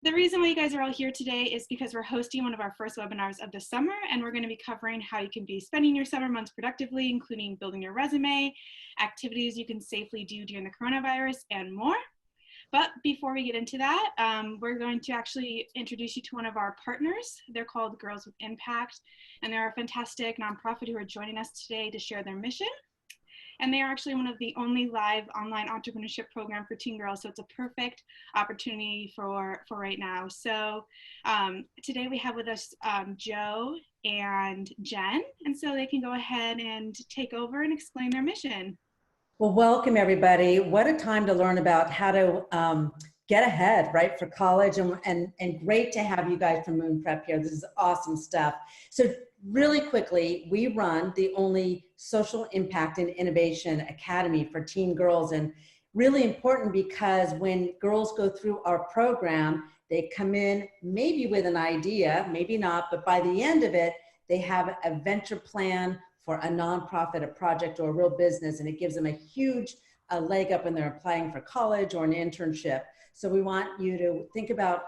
The reason why you guys are all here today is because we're hosting one of our first webinars of the summer, and we're going to be covering how you can be spending your summer months productively, including building your resume, activities you can safely do during the coronavirus, and more. But before we get into that, we're going to actually introduce you to one of our partners. They're called Girls with Impact, and they're a fantastic nonprofit who are joining us today to share their mission. And they are actually one of the only live online entrepreneurship program for teen girls. So it's a perfect opportunity for right now. So today we have with us Joe and Jen. And so they can go ahead and take over and explain their mission. Well, welcome everybody. What a time to learn about how to get ahead, right, for college, and great to have you guys from Moon Prep here. This is awesome stuff. So really quickly, we run the only social impact and innovation academy for teen girls, and really important because when girls go through our program, they come in maybe with an idea, maybe not, but by the end of it, they have a venture plan for a nonprofit, a project, or a real business, and it gives them a huge leg up when they're applying for college or an internship. So we want you to think about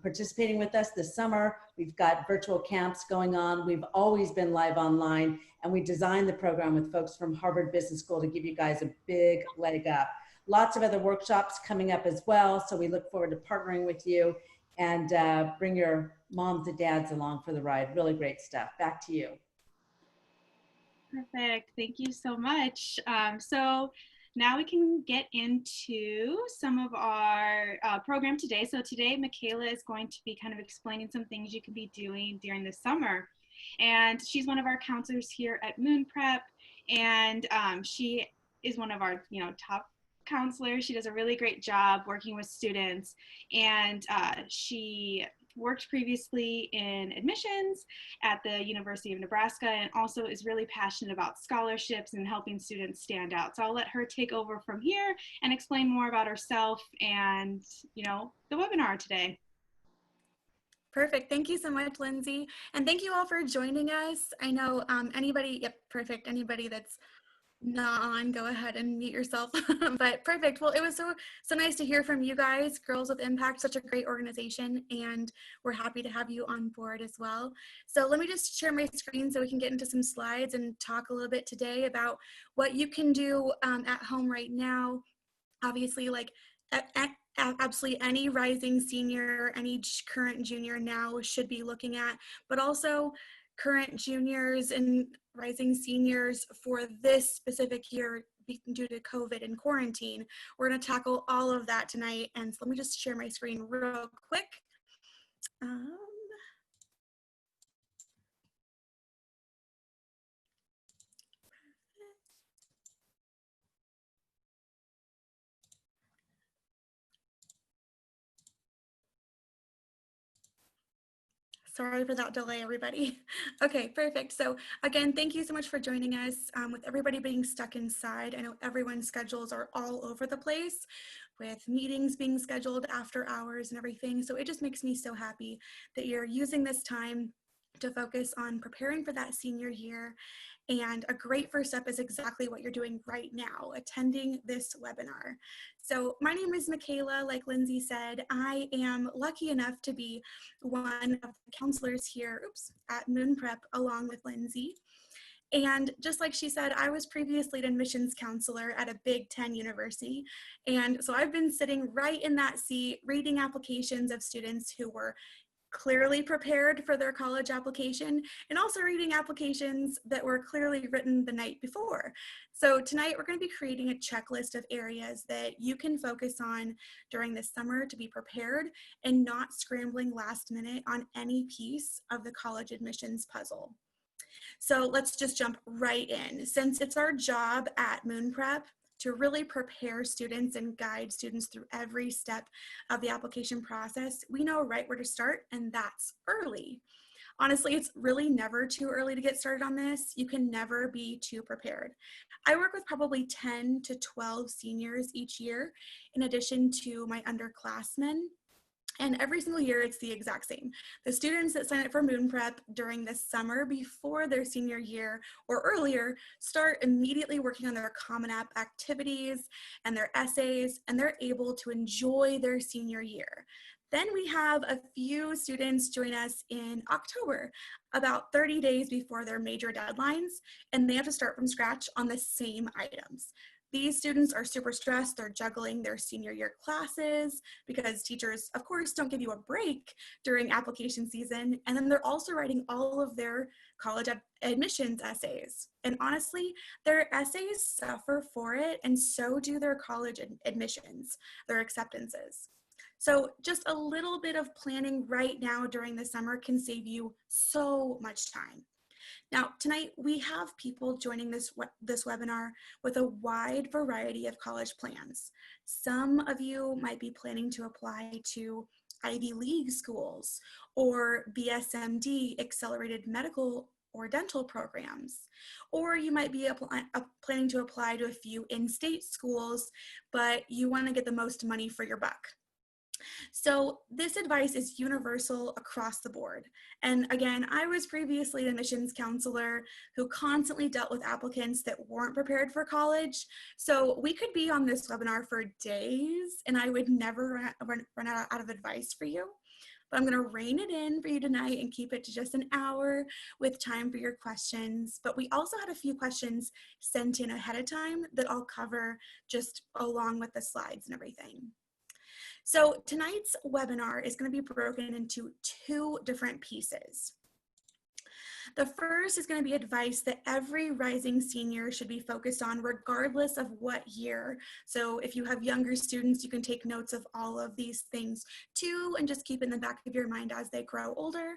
participating with us this summer. We've got virtual camps going on. We've always been live online, and we designed the program with folks from Harvard Business School to give you guys a big leg up. Lots of other workshops coming up as well, so we look forward to partnering with you, and bring your moms and dads along for the ride. Really great stuff. Back to you. Perfect. Thank you so much. So now we can get into some of our program today. So today, Michaela is going to be kind of explaining some things you can be doing during the summer. And she's one of our counselors here at Moon Prep. And she is one of our, top counselors. She does a really great job working with students. And she worked previously in admissions at the University of Nebraska, and also is really passionate about scholarships and helping students stand out. So I'll let her take over from here and explain more about herself and, the webinar today. Perfect. Thank you so much, Lindsay. And thank you all for joining us. I know anybody that's not on, go ahead and mute yourself. But perfect. Well, it was so nice to hear from you guys. Girls with Impact, such a great organization, and we're happy to have you on board as well. So let me just share my screen so we can get into some slides and talk a little bit today about what you can do at home right now. Obviously, like absolutely any rising senior, any current junior now should be looking at, but also current juniors and rising seniors for this specific year due to COVID and quarantine. We're going to tackle all of that tonight. And so let me just share my screen real quick. Sorry for that delay, everybody. Okay, perfect. So again, thank you so much for joining us. With everybody being stuck inside, I know everyone's schedules are all over the place with meetings being scheduled after hours and everything. So it just makes me so happy that you're using this time to focus on preparing for that senior year. And a great first step is exactly what you're doing right now, attending this webinar. So my name is Michaela. Like Lindsay said, I am lucky enough to be one of the counselors here at Moon Prep along with Lindsay. And just like she said, I was previously an admissions counselor at a Big Ten university. And so I've been sitting right in that seat, reading applications of students who were clearly prepared for their college application, and also reading applications that were clearly written the night before. So tonight we're going to be creating a checklist of areas that you can focus on during the summer to be prepared and not scrambling last minute on any piece of the college admissions puzzle. So let's just jump right in. Since it's our job at Moon Prep to really prepare students and guide students through every step of the application process, we know right where to start, and that's early. Honestly, it's really never too early to get started on this. You can never be too prepared. I work with probably 10 to 12 seniors each year, in addition to my underclassmen. And every single year, it's the exact same. The students that sign up for Moon Prep during the summer before their senior year or earlier start immediately working on their Common App activities and their essays, and they're able to enjoy their senior year. Then we have a few students join us in October, about 30 days before their major deadlines, and they have to start from scratch on the same items. These students are super stressed. They're juggling their senior year classes because teachers, of course, don't give you a break during application season. And then they're also writing all of their college admissions essays. And honestly, their essays suffer for it, and so do their college admissions, their acceptances. So just a little bit of planning right now during the summer can save you so much time. Now, tonight we have people joining this webinar with a wide variety of college plans. Some of you might be planning to apply to Ivy League schools or BSMD, accelerated medical or dental programs, or you might be planning to apply to a few in-state schools, but you want to get the most money for your buck. So this advice is universal across the board. And again, I was previously an admissions counselor who constantly dealt with applicants that weren't prepared for college. So we could be on this webinar for days and I would never run out of advice for you. But I'm going to rein it in for you tonight and keep it to just an hour with time for your questions. But we also had a few questions sent in ahead of time that I'll cover just along with the slides and everything. So tonight's webinar is going to be broken into two different pieces. The first is going to be advice that every rising senior should be focused on regardless of what year. So if you have younger students, you can take notes of all of these things too and just keep in the back of your mind as they grow older.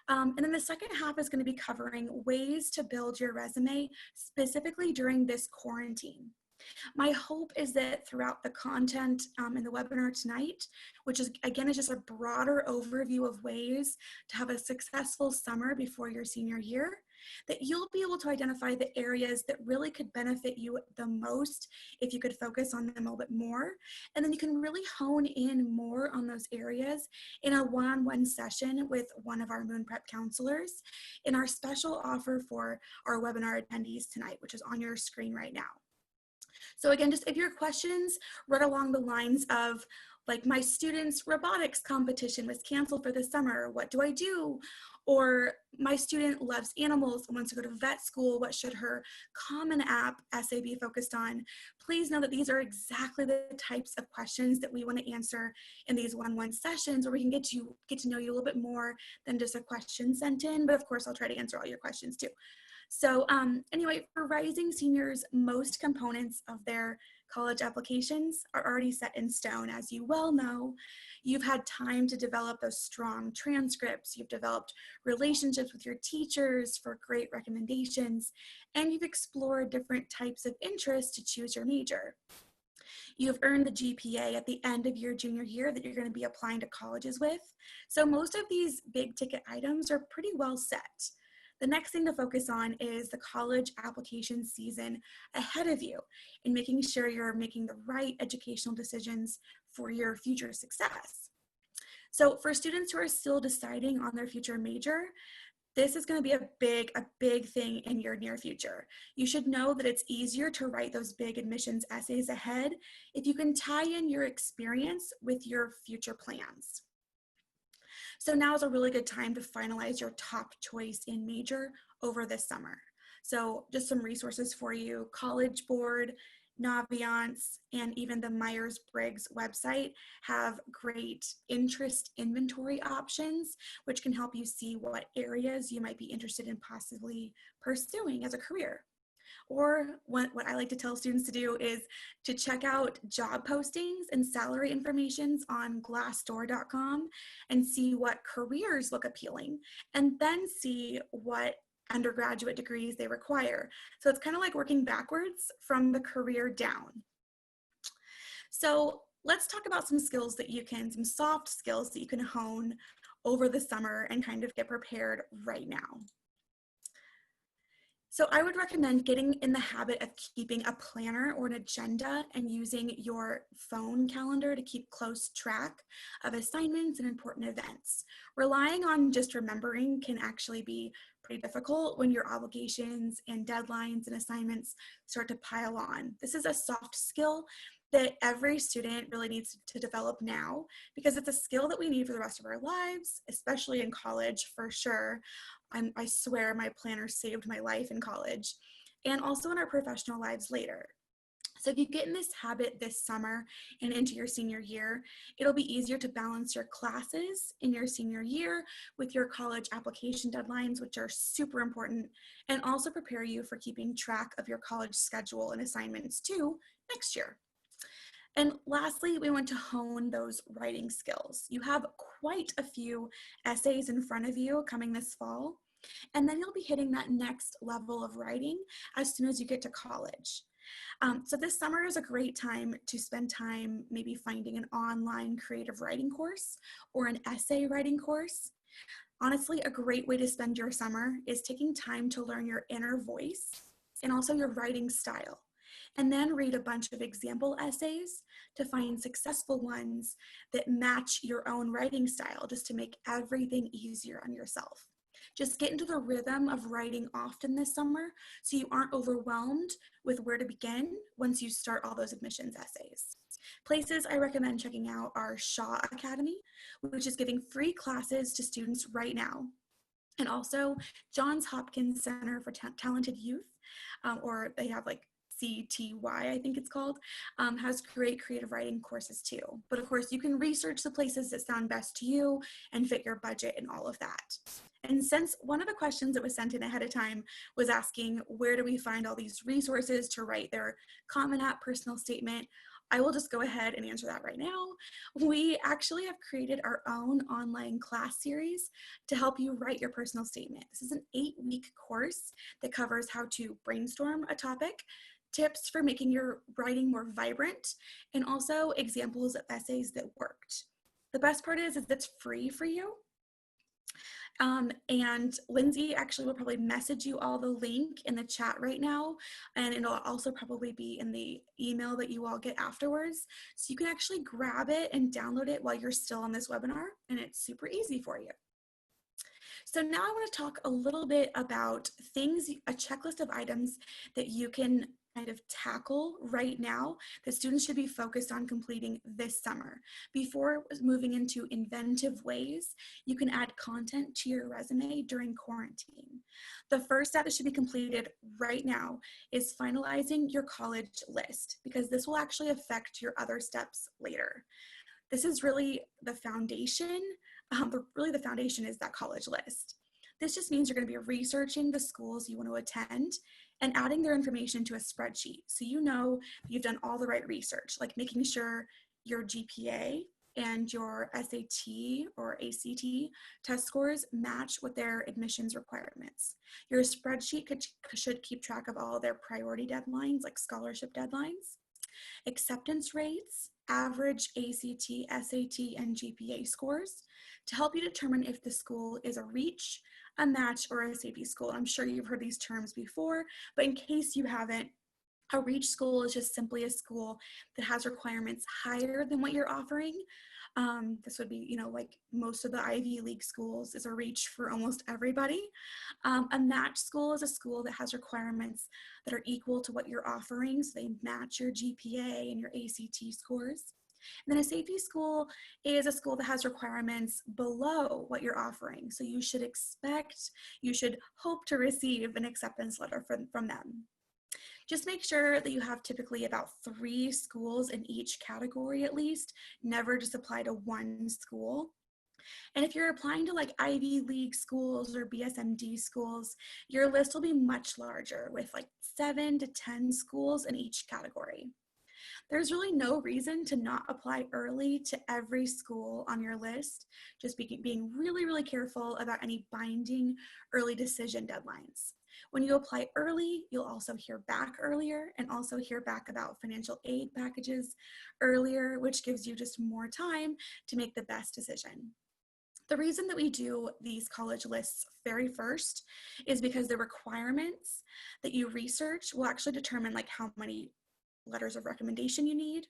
And then the second half is going to be covering ways to build your resume specifically during this quarantine. My hope is that throughout the content in the webinar tonight, which is again is just a broader overview of ways to have a successful summer before your senior year, that you'll be able to identify the areas that really could benefit you the most if you could focus on them a little bit more. And then you can really hone in more on those areas in a one-on-one session with one of our Moon Prep counselors in our special offer for our webinar attendees tonight, which is on your screen right now. So again, just if your questions run along the lines of like, my student's robotics competition was canceled for the summer, what do I do? Or my student loves animals and wants to go to vet school, what should her Common App essay be focused on? Please know that these are exactly the types of questions that we want to answer in these one-on-one sessions where we can get to know you a little bit more than just a question sent in, but of course I'll try to answer all your questions too. So anyway, for rising seniors, most components of their college applications are already set in stone. As you well know, you've had time to develop those strong transcripts, you've developed relationships with your teachers for great recommendations, and you've explored different types of interests to choose your major. You've earned the GPA at the end of your junior year that you're going to be applying to colleges with. So most of these big ticket items are pretty well set. The next thing to focus on is the college application season ahead of you and making sure you're making the right educational decisions for your future success. So for students who are still deciding on their future major, this is going to be a big thing in your near future. You should know that it's easier to write those big admissions essays ahead if you can tie in your experience with your future plans. So now is a really good time to finalize your top choice in major over this summer. So just some resources for you: College Board, Naviance, and even the Myers-Briggs website have great interest inventory options, which can help you see what areas you might be interested in possibly pursuing as a career. Or what I like to tell students to do is to check out job postings and salary informations on glassdoor.com and see what careers look appealing, and then see what undergraduate degrees they require. So it's kind of like working backwards from the career down. So let's talk about some skills that you can, some soft skills that you can hone over the summer and kind of get prepared right now. So I would recommend getting in the habit of keeping a planner or an agenda and using your phone calendar to keep close track of assignments and important events. Relying on just remembering can actually be pretty difficult when your obligations and deadlines and assignments start to pile on. This is a soft skill that every student really needs to develop now, because it's a skill that we need for the rest of our lives, especially in college for sure. I swear my planner saved my life in college, and also in our professional lives later. So if you get in this habit this summer and into your senior year, it'll be easier to balance your classes in your senior year with your college application deadlines, which are super important, and also prepare you for keeping track of your college schedule and assignments too next year. And lastly, we want to hone those writing skills. You have quite a few essays in front of you coming this fall, and then you'll be hitting that next level of writing as soon as you get to college. So this summer is a great time to spend time maybe finding an online creative writing course or an essay writing course. Honestly, a great way to spend your summer is taking time to learn your inner voice and also your writing style, and then read a bunch of example essays to find successful ones that match your own writing style, just to make everything easier on yourself. Just get into the rhythm of writing often this summer so you aren't overwhelmed with where to begin once you start all those admissions essays. Places I recommend checking out are Shaw Academy, which is giving free classes to students right now, and also Johns Hopkins Center for Talented Youth, or they have like CTY, I think it's called, has great creative writing courses too. But of course, you can research the places that sound best to you and fit your budget and all of that. And since one of the questions that was sent in ahead of time was asking, where do we find all these resources to write their Common App personal statement, I will just go ahead and answer that right now. We actually have created our own online class series to help you write your personal statement. This is an 8-week course that covers how to brainstorm a topic, tips for making your writing more vibrant, and also examples of essays that worked. The best part is it's free for you. And Lindsay actually will probably message you all the link in the chat right now, and it'll also probably be in the email that you all get afterwards. So you can actually grab it and download it while you're still on this webinar, and it's super easy for you. So now I want to talk a little bit about things, a checklist of items that you can kind of tackle right now that students should be focused on completing this summer. Before moving into inventive ways, you can add content to your resume during quarantine. The first step that should be completed right now is finalizing your college list, because this will actually affect your other steps later. This is really the foundation. Really the foundation is that college list. This just means you're going to be researching the schools you want to attend and adding their information to a spreadsheet, so you know you've done all the right research, like making sure your GPA and your SAT or ACT test scores match with their admissions requirements. Your spreadsheet should keep track of all their priority deadlines, like scholarship deadlines, acceptance rates, average ACT, SAT, and GPA scores, to help you determine if the school is a reach, a match, or a safety school. I'm sure you've heard these terms before, but in case you haven't, a reach school is just simply a school that has requirements higher than what you're offering. This would be, like most of the Ivy League schools is a reach for almost everybody. A match school is a school that has requirements that are equal to what you're offering, so they match your GPA and your ACT scores. And then a safety school is a school that has requirements below what you're offering, so you should hope to receive an acceptance letter from them. Just make sure that you have typically about 3 schools in each category at least. Never just apply to one school. And if you're applying to like Ivy League schools or BSMD schools, your list will be much larger, with like 7 to 10 schools in each category. There's really no reason to not apply early to every school on your list. Just being really, really careful about any binding early decision deadlines. When you apply early, you'll also hear back earlier, and also hear back about financial aid packages earlier, which gives you just more time to make the best decision. The reason that we do these college lists very first is because the requirements that you research will actually determine like how many letters of recommendation you need,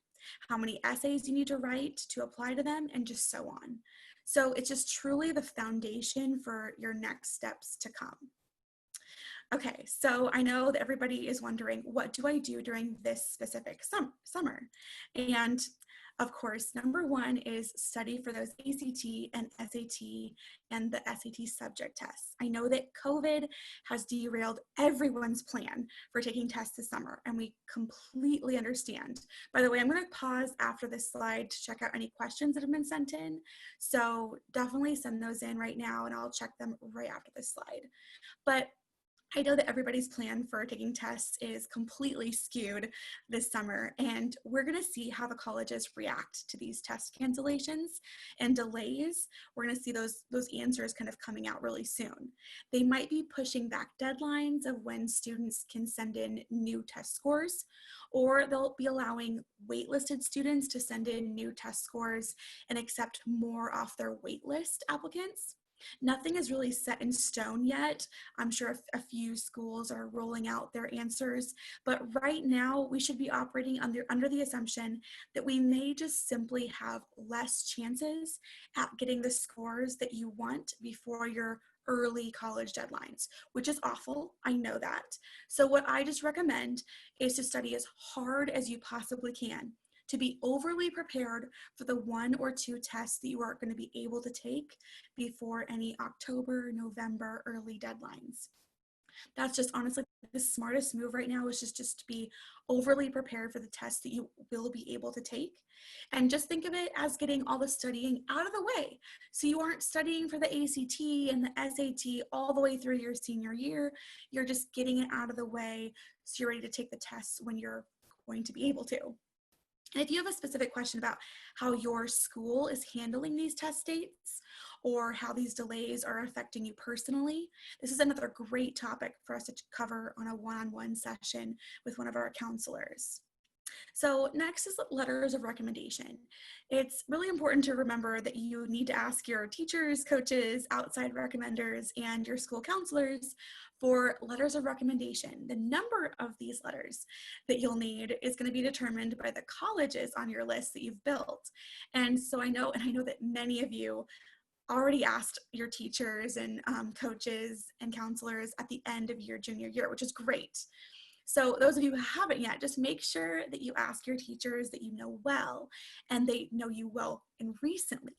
how many essays you need to write to apply to them, and just so on. So it's just truly the foundation for your next steps to come. Okay, so I know that everybody is wondering, what do I do during this specific summer? And of course, number one is study for those ACT and SAT and the SAT subject tests. I know that COVID has derailed everyone's plan for taking tests this summer, and we completely understand. By the way, I'm going to pause after this slide to check out any questions that have been sent in. So definitely send those in right now, and I'll check them right after this slide. But I know that everybody's plan for taking tests is completely skewed this summer, and we're going to see how the colleges react to these test cancellations and delays. We're going to see those answers kind of coming out really soon. They might be pushing back deadlines of when students can send in new test scores, or they'll be allowing waitlisted students to send in new test scores and accept more off their waitlist applicants. Nothing is really set in stone yet. I'm sure a few schools are rolling out their answers, but right now we should be operating under the assumption that we may just simply have less chances at getting the scores that you want before your early college deadlines, which is awful. I know that. So what I just recommend is to study as hard as you possibly can, to be overly prepared for the 1 or 2 tests that you are going to be able to take before any October, November early deadlines. That's just honestly the smartest move right now, is just to be overly prepared for the tests that you will be able to take. And just think of it as getting all the studying out of the way. So you aren't studying for the ACT and the SAT all the way through your senior year. You're just getting it out of the way so you're ready to take the tests when you're going to be able to. And if you have a specific question about how your school is handling these test dates or how these delays are affecting you personally, this is another great topic for us to cover on a one-on-one session with one of our counselors. So next is letters of recommendation. It's really important to remember that you need to ask your teachers, coaches, outside recommenders, and your school counselors for letters of recommendation. The number of these letters that you'll need is going to be determined by the colleges on your list that you've built. And so I know that many of you already asked your teachers and coaches and counselors at the end of your junior year, which is great. So those of you who haven't yet, just make sure that you ask your teachers that you know well and they know you well and recently,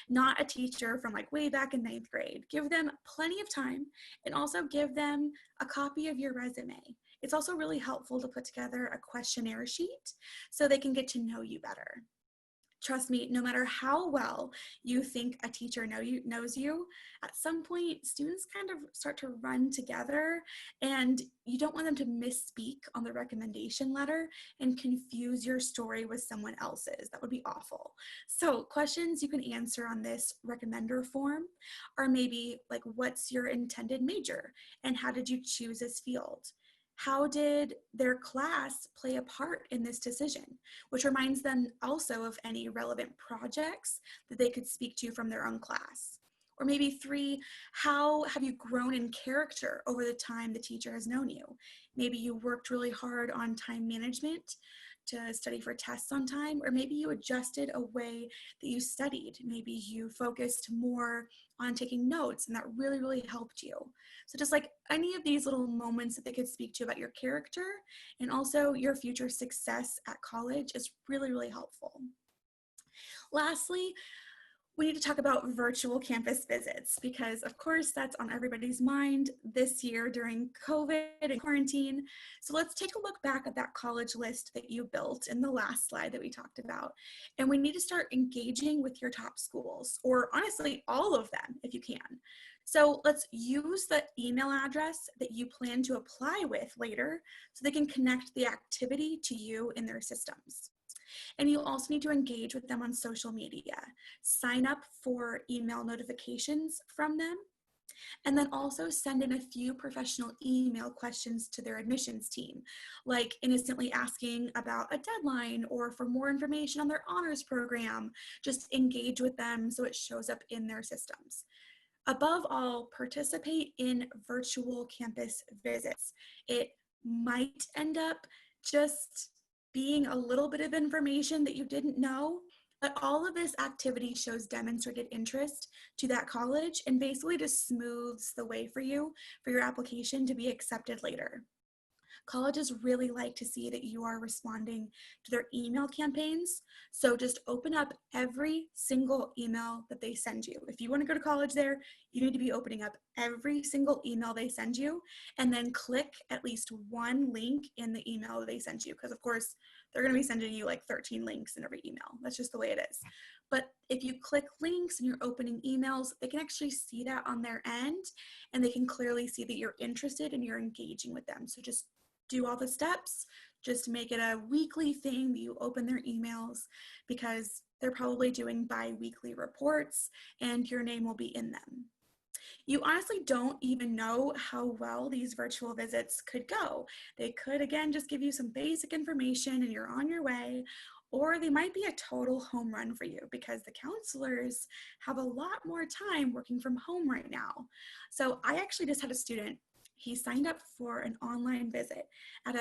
not a teacher from like way back in 9th grade. Give them plenty of time and also give them a copy of your resume. It's also really helpful to put together a questionnaire sheet so they can get to know you better. Trust me, no matter how well you think a teacher knows you, at some point students kind of start to run together, and you don't want them to misspeak on the recommendation letter and confuse your story with someone else's. That would be awful. So questions you can answer on this recommender form are maybe like, what's your intended major and how did you choose this field? How did their class play a part in this decision? Which reminds them also of any relevant projects that they could speak to from their own class. Or maybe 3, how have you grown in character over the time the teacher has known you? Maybe you worked really hard on time management to study for tests on time, or maybe you adjusted a way that you studied. Maybe you focused more on taking notes and that really, really helped you. So just like any of these little moments that they could speak to you about your character and also your future success at college is really, really helpful. Lastly, we need to talk about virtual campus visits because of course that's on everybody's mind this year during COVID and quarantine. So let's take a look back at that college list that you built in the last slide that we talked about. And we need to start engaging with your top schools, or honestly, all of them if you can. So let's use the email address that you plan to apply with later so they can connect the activity to you in their systems. And you also need to engage with them on social media. Sign up for email notifications from them, and then also send in a few professional email questions to their admissions team, like innocently asking about a deadline or for more information on their honors program. Just engage with them so it shows up in their systems. Above all, participate in virtual campus visits. It might end up just being a little bit of information that you didn't know, But all of this activity shows demonstrated interest to that college and basically just smooths the way for you for your application to be accepted later. Colleges really like to see that you are responding to their email campaigns. So just open up every single email that they send you. If you want to go to college there, you need to be opening up every single email they send you, and then click at least one link in the email that they send you. Because of course, they're going to be sending you like 13 links in every email. That's just the way it is. But if you click links and you're opening emails, they can actually see that on their end, and they can clearly see that you're interested and you're engaging with them. So just do all the steps, just make it a weekly thing that you open their emails, because they're probably doing bi-weekly reports and your name will be in them. You honestly don't even know how well these virtual visits could go. They could, again, just give you some basic information and you're on your way, or they might be a total home run for you because the counselors have a lot more time working from home right now. So I actually just had a student. He signed up for an online visit at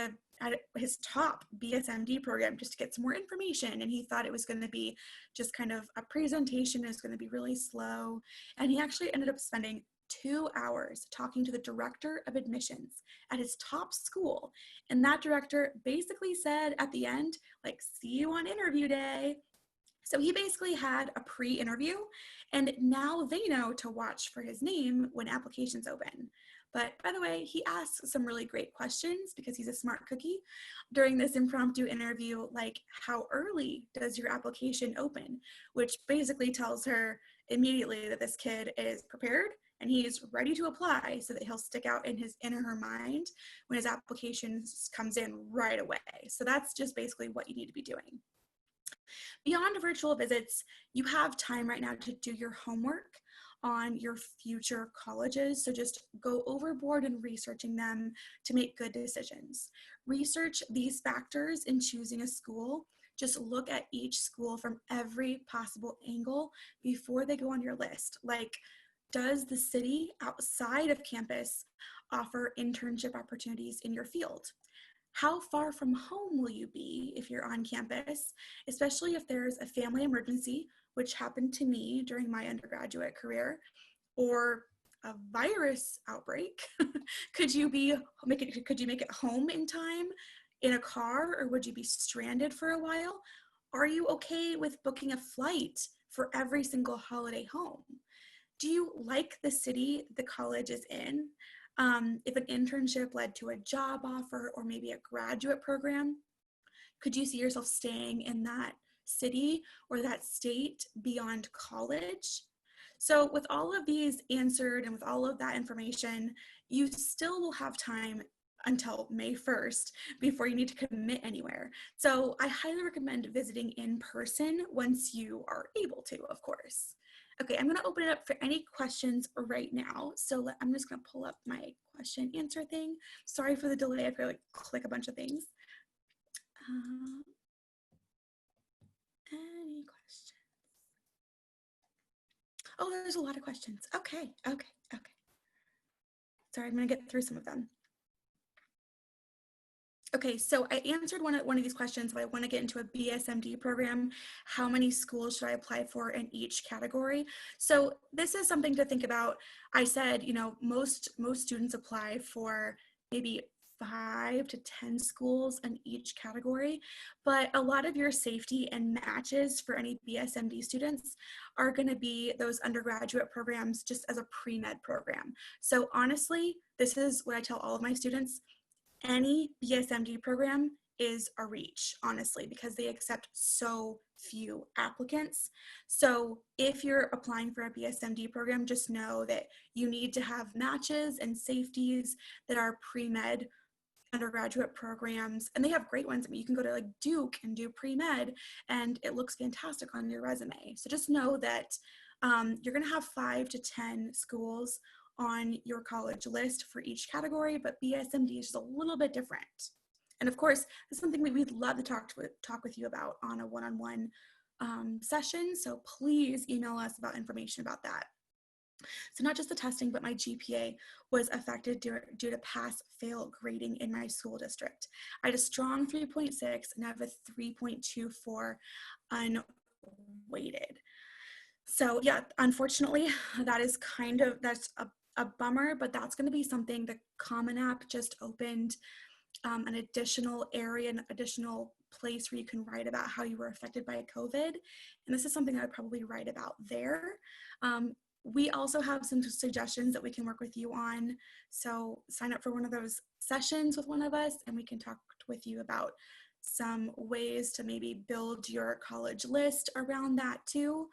his top BSMD program just to get some more information, and he thought it was going to be just kind of a presentation. It was going to be really slow, and he actually ended up spending 2 hours talking to the director of admissions at his top school, and that director basically said at the end, like, see you on interview day. So he basically had a pre-interview, and now they know to watch for his name when applications open. But by the way, he asks some really great questions because he's a smart cookie during this impromptu interview, like, how early does your application open? Which basically tells her immediately that this kid is prepared and he's ready to apply, so that he'll stick out in her mind when his application comes in right away. So that's just basically what you need to be doing. Beyond virtual visits, you have time right now to do your homework on your future colleges. So just go overboard in researching them to make good decisions. Research these factors in choosing a school. Just look at each school from every possible angle before they go on your list. Like, does the city outside of campus offer internship opportunities in your field? How far from home will you be if you're on campus, especially if there's a family emergency, which happened to me during my undergraduate career, or a virus outbreak? Could you make it home in time in a car, or would you be stranded for a while? Are you okay with booking a flight for every single holiday home? Do you like the city the college is in? If an internship led to a job offer or maybe a graduate program, could you see yourself staying in that city or that state beyond college? So with all of these answered and with all of that information, you still will have time until May 1st before you need to commit anywhere. So I highly recommend visiting in person once you are able to, of course. Okay, I'm gonna open it up for any questions right now. So I'm just gonna pull up my question answer thing. Sorry for the delay, I've got to like click a bunch of things. Any questions? Oh, there's a lot of questions. Okay. Sorry, I'm gonna get through some of them. Okay, so I answered one of these questions, but I want to get into a BSMD program. How many schools should I apply for in each category? So this is something to think about. I said, most students apply for maybe 5 to 10 schools in each category, but a lot of your safety and matches for any BSMD students are going to be those undergraduate programs just as a pre-med program. So honestly, this is what I tell all of my students. Any BSMD program is a reach, honestly, because they accept so few applicants. So if you're applying for a BSMD program, just know that you need to have matches and safeties that are pre-med undergraduate programs, and they have great ones. I mean, you can go to like Duke and do pre-med and it looks fantastic on your resume. So just know that you're going to have 5 to 10 schools on your college list for each category, but BSMD is just a little bit different. And of course, it's something that we'd love to talk with you about on a one-on-one session. So please email us about information about that. So not just the testing, but my GPA was affected due to pass-fail grading in my school district. I had a strong 3.6 and I have a 3.24 on waited. So yeah, unfortunately, that's a bummer, but that's going to be something. The Common App just opened an additional area, an additional place where you can write about how you were affected by COVID. And this is something I would probably write about there. We also have some suggestions that we can work with you on. So sign up for one of those sessions with one of us, and we can talk with you about some ways to maybe build your college list around that too.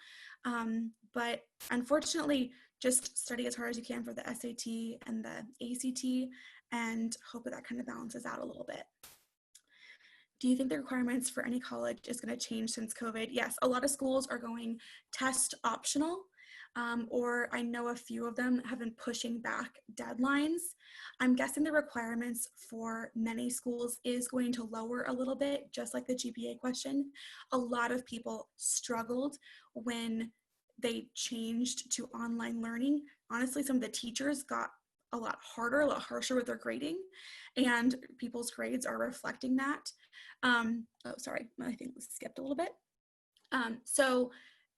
But unfortunately, just study as hard as you can for the SAT and the ACT and hope that kind of balances out a little bit. Do you think the requirements for any college is going to change since COVID? Yes, a lot of schools are going test optional, or I know a few of them have been pushing back deadlines. I'm guessing the requirements for many schools is going to lower a little bit, just like the GPA question. A lot of people struggled when they changed to online learning. Honestly, some of the teachers got a lot harder, a lot harsher with their grading, and people's grades are reflecting that. Oh, sorry, I think we skipped a little bit. So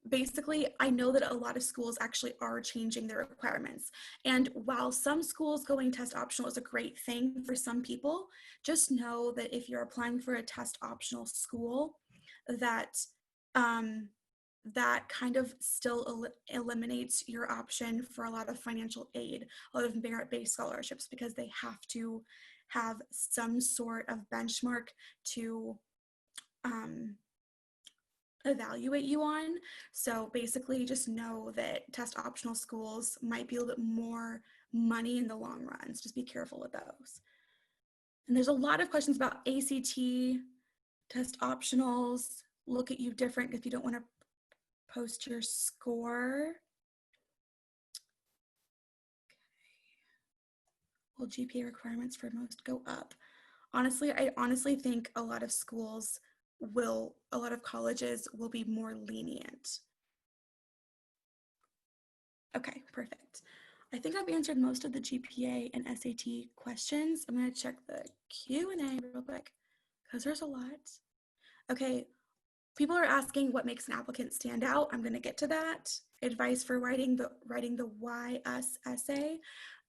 basically, I know that a lot of schools actually are changing their requirements. And while some schools going test optional is a great thing for some people, just know that if you're applying for a test optional school, that that kind of still eliminates your option for a lot of financial aid, a lot of merit-based scholarships, because they have to have some sort of benchmark to evaluate you on. So basically just know that test optional schools might be a little bit more money in the long run. So just be careful with those. And there's a lot of questions about ACT, test optionals, look at you different if you don't want to post your score. Okay. Will GPA requirements for most go up? Honestly, I honestly think a lot of colleges will be more lenient. Okay, perfect. I think I've answered most of the GPA and SAT questions. I'm going to check the Q&A real quick because there's a lot. Okay, people are asking what makes an applicant stand out. I'm going to get to that. Advice for writing the Why Us essay.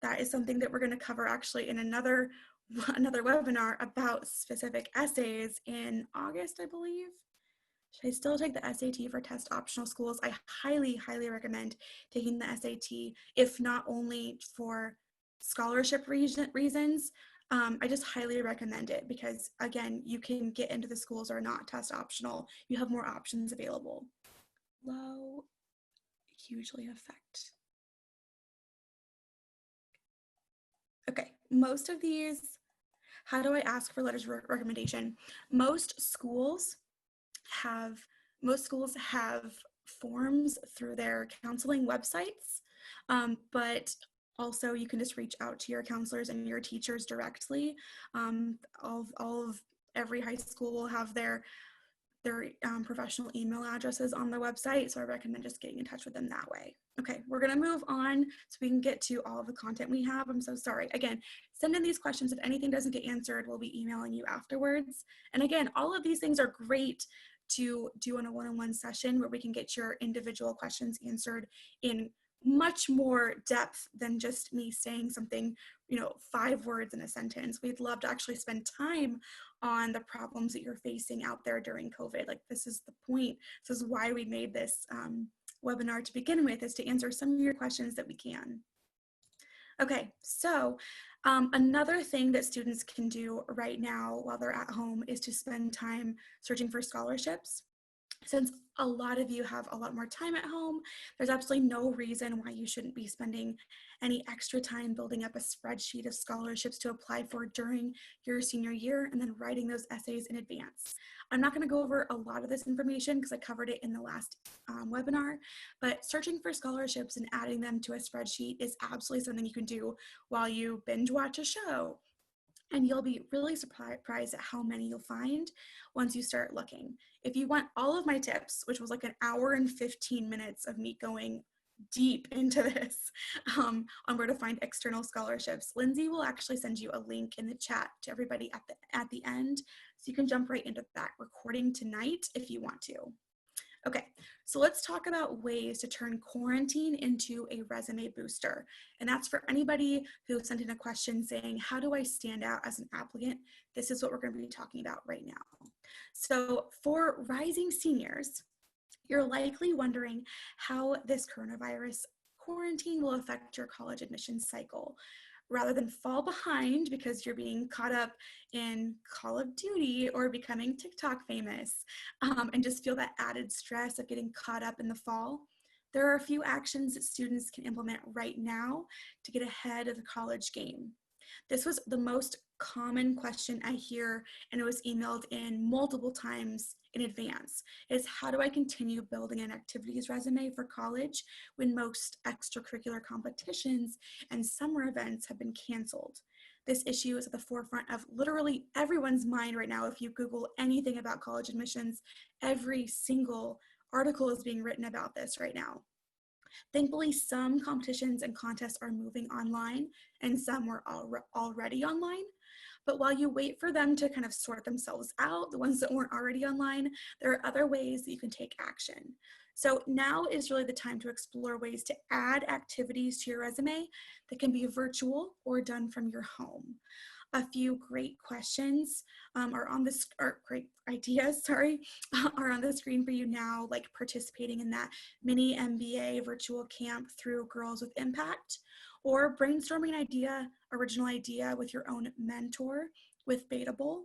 That is something that we're going to cover actually in another webinar about specific essays in August, I believe. Should I still take the SAT for test optional schools? I highly, highly recommend taking the SAT, if not only for scholarship reasons. I just highly recommend it because, again, you can get into the schools that are not test optional. You have more options available. Low hugely affect. Okay, most of these, how do I ask for letters of recommendation? Most schools have forms through their counseling websites, but also you can just reach out to your counselors and your teachers directly. Every high school will have their professional email addresses on the website, so I recommend just getting in touch with them that way. Okay, we're gonna move on so we can get to all of the content we have. I'm so sorry. Again, send in these questions. If anything doesn't get answered, we'll be emailing you afterwards. And again, all of these things are great to do in a one-on-one session where we can get your individual questions answered in much more depth than just me saying something, 5 words in a sentence. We'd love to actually spend time on the problems that you're facing out there during COVID. Like, this is the point. This is why we made this webinar to begin with, is to answer some of your questions that we can. Okay, so another thing that students can do right now while they're at home is to spend time searching for scholarships. Since a lot of you have a lot more time at home, there's absolutely no reason why you shouldn't be spending any extra time building up a spreadsheet of scholarships to apply for during your senior year and then writing those essays in advance. I'm not going to go over a lot of this information because I covered it in the last webinar, but searching for scholarships and adding them to a spreadsheet is absolutely something you can do while you binge watch a show. And you'll be really surprised at how many you'll find once you start looking. If you want all of my tips, which was like an hour and 15 minutes of me going deep into this on where to find external scholarships, Lindsay will actually send you a link in the chat to everybody at the end, so you can jump right into that recording tonight if you want to. Okay, so let's talk about ways to turn quarantine into a resume booster. And that's for anybody who sent in a question saying, how do I stand out as an applicant? This is what we're going to be talking about right now. So for rising seniors, you're likely wondering how this coronavirus quarantine will affect your college admissions cycle. Rather than fall behind because you're being caught up in Call of Duty or becoming TikTok famous, and just feel that added stress of getting caught up in the fall, there are a few actions that students can implement right now to get ahead of the college game. This was the most common question I hear, and it was emailed in multiple times in advance, is how do I continue building an activities resume for college when most extracurricular competitions and summer events have been canceled? This issue is at the forefront of literally everyone's mind right now. If you Google anything about college admissions, every single article is being written about this right now. Thankfully, some competitions and contests are moving online and some were already online. But while you wait for them to kind of sort themselves out, the ones that weren't already online, there are other ways that you can take action. So now is really the time to explore ways to add activities to your resume that can be virtual or done from your home. A few great questions are on this, or great ideas, sorry, are on the screen for you now, like participating in that mini MBA virtual camp through Girls with Impact, or brainstorming an original idea with your own mentor with Beatable.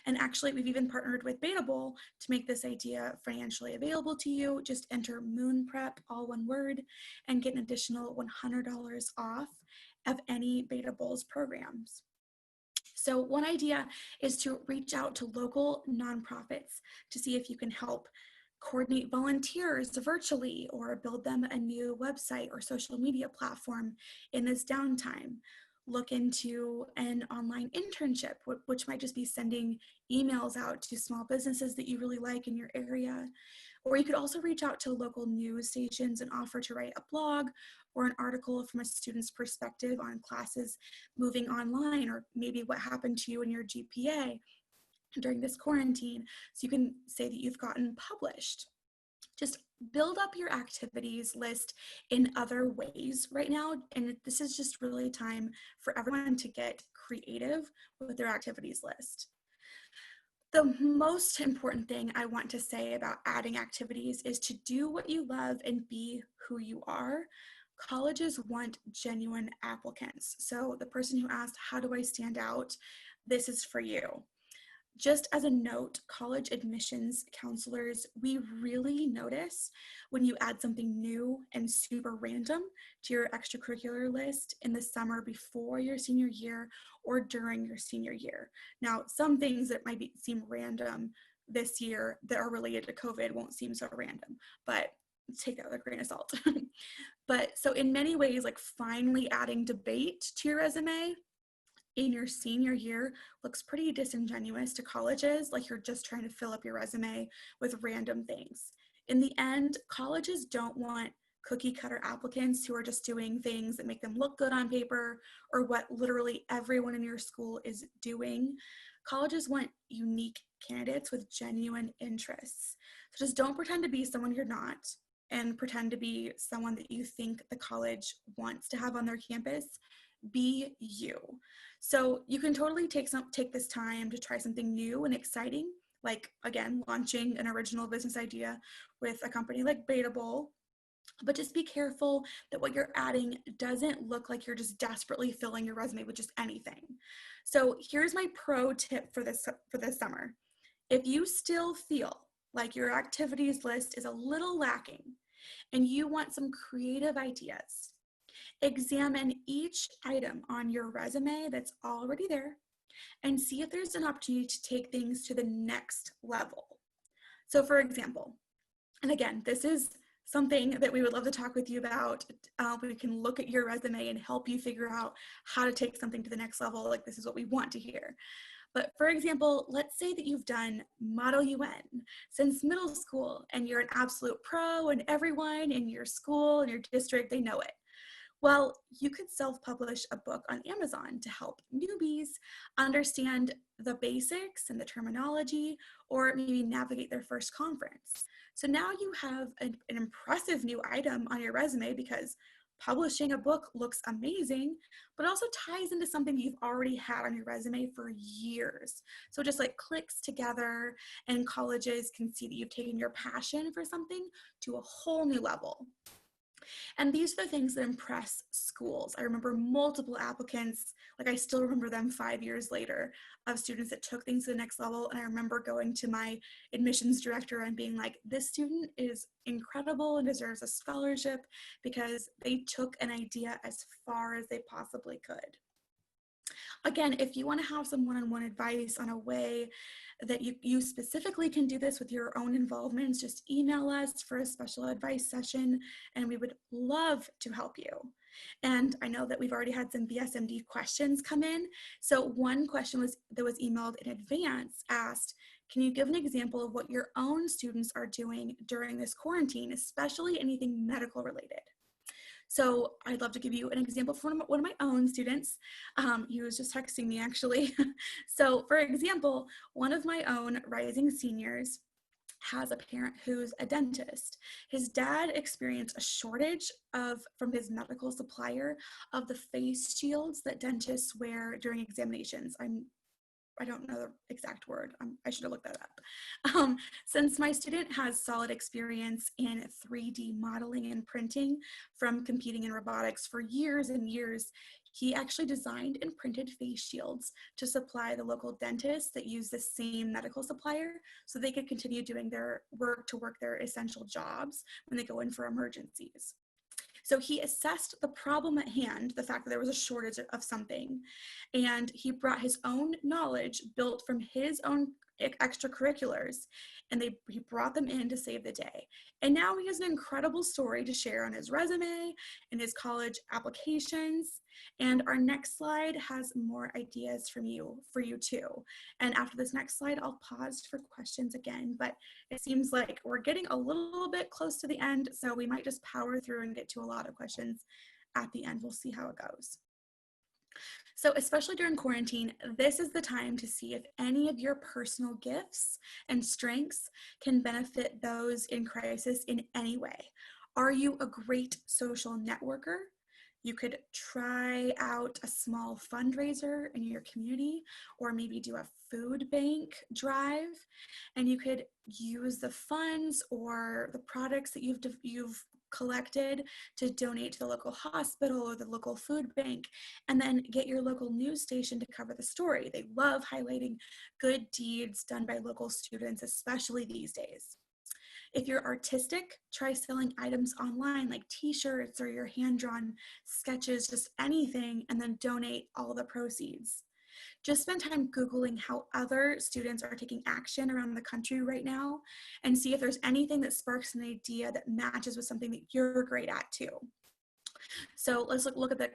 And actually, we've even partnered with Beatable to make this idea financially available to you. Just enter Moon Prep, all one word, and get an additional $100 off of any Beatable's programs. So one idea is to reach out to local nonprofits to see if you can help coordinate volunteers virtually or build them a new website or social media platform in this downtime. Look into an online internship, which might just be sending emails out to small businesses that you really like in your area. Or you could also reach out to local news stations and offer to write a blog or an article from a student's perspective on classes moving online, or maybe what happened to you in your GPA during this quarantine, so you can say that you've gotten published. Just build up your activities list in other ways right now, and this is just really a time for everyone to get creative with their activities list. The most important thing I want to say about adding activities is to do what you love and be who you are. Colleges want genuine applicants. So the person who asked, how do I stand out? This is for you. Just as a note, college admissions counselors, we really notice when you add something new and super random to your extracurricular list in the summer before your senior year or during your senior year. Now, some things that might seem random this year that are related to COVID won't seem so random, but take that with a grain of salt. But so in many ways, like finally adding debate to your resume in your senior year looks pretty disingenuous to colleges, like you're just trying to fill up your resume with random things. In the end, colleges don't want cookie cutter applicants who are just doing things that make them look good on paper or what literally everyone in your school is doing. Colleges want unique candidates with genuine interests. So just don't pretend to be someone you're not, and pretend to be someone that you think the college wants to have on their campus. Be you. So you can totally take this time to try something new and exciting, like again, launching an original business idea with a company like Beatable. But just be careful that what you're adding doesn't look like you're just desperately filling your resume with just anything. So here's my pro tip for this summer. If you still feel like your activities list is a little lacking and you want some creative ideas, examine each item on your resume that's already there and see if there's an opportunity to take things to the next level. So for example, and again, this is something that we would love to talk with you about. We can look at your resume and help you figure out how to take something to the next level. Like, this is what we want to hear. But for example, let's say that you've done Model UN since middle school and you're an absolute pro and everyone in your school and your district, they know it. Well, you could self-publish a book on Amazon to help newbies understand the basics and the terminology, or maybe navigate their first conference. So now you have an impressive new item on your resume because publishing a book looks amazing, but also ties into something you've already had on your resume for years. So it just like clicks together, and colleges can see that you've taken your passion for something to a whole new level. And these are the things that impress schools. I remember multiple applicants, like I still remember them 5 years later, of students that took things to the next level. And I remember going to my admissions director and being like, this student is incredible and deserves a scholarship because they took an idea as far as they possibly could. Again, if you want to have some one-on-one advice on a way that you specifically can do this with your own involvements, just email us for a special advice session, and we would love to help you. And I know that we've already had some BSMD questions come in. So one question that was emailed in advance asked, can you give an example of what your own students are doing during this quarantine, especially anything medical related? So I'd love to give you an example from one of my own students. He was just texting me actually. So for example, one of my own rising seniors has a parent who's a dentist. His dad experienced a shortage from his medical supplier of the face shields that dentists wear during examinations. I don't know the exact word. I should have looked that up. Since my student has solid experience in 3D modeling and printing from competing in robotics for years and years, he actually designed and printed face shields to supply the local dentists that use the same medical supplier so they could continue doing their work to work their essential jobs when they go in for emergencies. So he assessed the problem at hand, the fact that there was a shortage of something, and he brought his own knowledge built from his own extracurriculars, and he brought them in to save the day. And now he has an incredible story to share on his resume and his college applications. And our next slide has more ideas for you too. And after this next slide, I'll pause for questions again, but it seems like we're getting a little bit close to the end, so we might just power through and get to a lot of questions at the end. We'll see how it goes. So especially during quarantine, this is the time to see if any of your personal gifts and strengths can benefit those in crisis in any way. Are you a great social networker? You could try out a small fundraiser in your community, or maybe do a food bank drive, and you could use the funds or the products that you've collected to donate to the local hospital or the local food bank, and then get your local news station to cover the story. They love highlighting good deeds done by local students, especially these days. If you're artistic, try selling items online like t-shirts or your hand-drawn sketches, just anything, and then donate all the proceeds. Just spend time Googling how other students are taking action around the country right now and see if there's anything that sparks an idea that matches with something that you're great at too. So let's look at the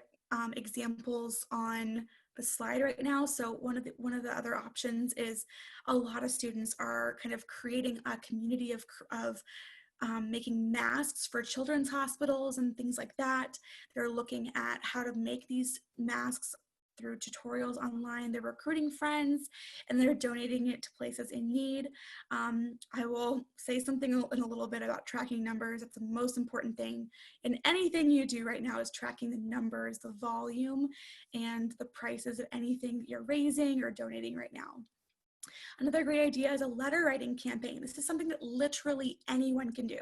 examples on the slide right now. So one of the other options is a lot of students are kind of creating a community of making masks for children's hospitals and things like that. They're looking at how to make these masks through tutorials online. They're recruiting friends and they're donating it to places in need. I will say something in a little bit about tracking numbers. That's the most important thing in anything you do right now, is tracking the numbers, the volume, and the prices of anything that you're raising or donating right now. Another great idea is a letter writing campaign. This is something that literally anyone can do.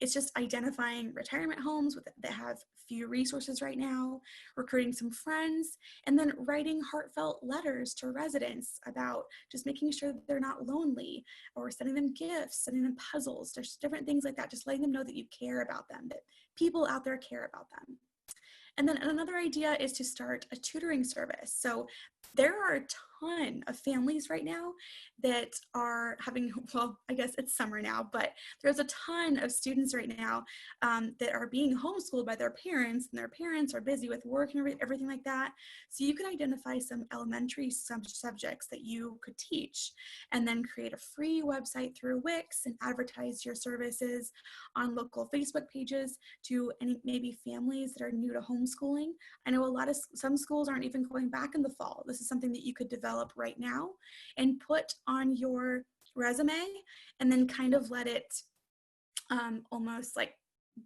It's just identifying retirement homes that have few resources right now, recruiting some friends, and then writing heartfelt letters to residents about just making sure that they're not lonely, or sending them gifts, sending them puzzles. There's different things like that, just letting them know that you care about them, that people out there care about them. And then another idea is to start a tutoring service. So there are a ton of families right now that are having, well, I guess it's summer now, but there's a ton of students right now that are being homeschooled by their parents, and their parents are busy with work and everything like that. So you can identify some elementary subjects that you could teach, and then create a free website through Wix and advertise your services on local Facebook pages to maybe families that are new to homeschooling. I know some schools aren't even going back in the fall. This is something that you could develop right now and put on your resume, and then kind of let it almost like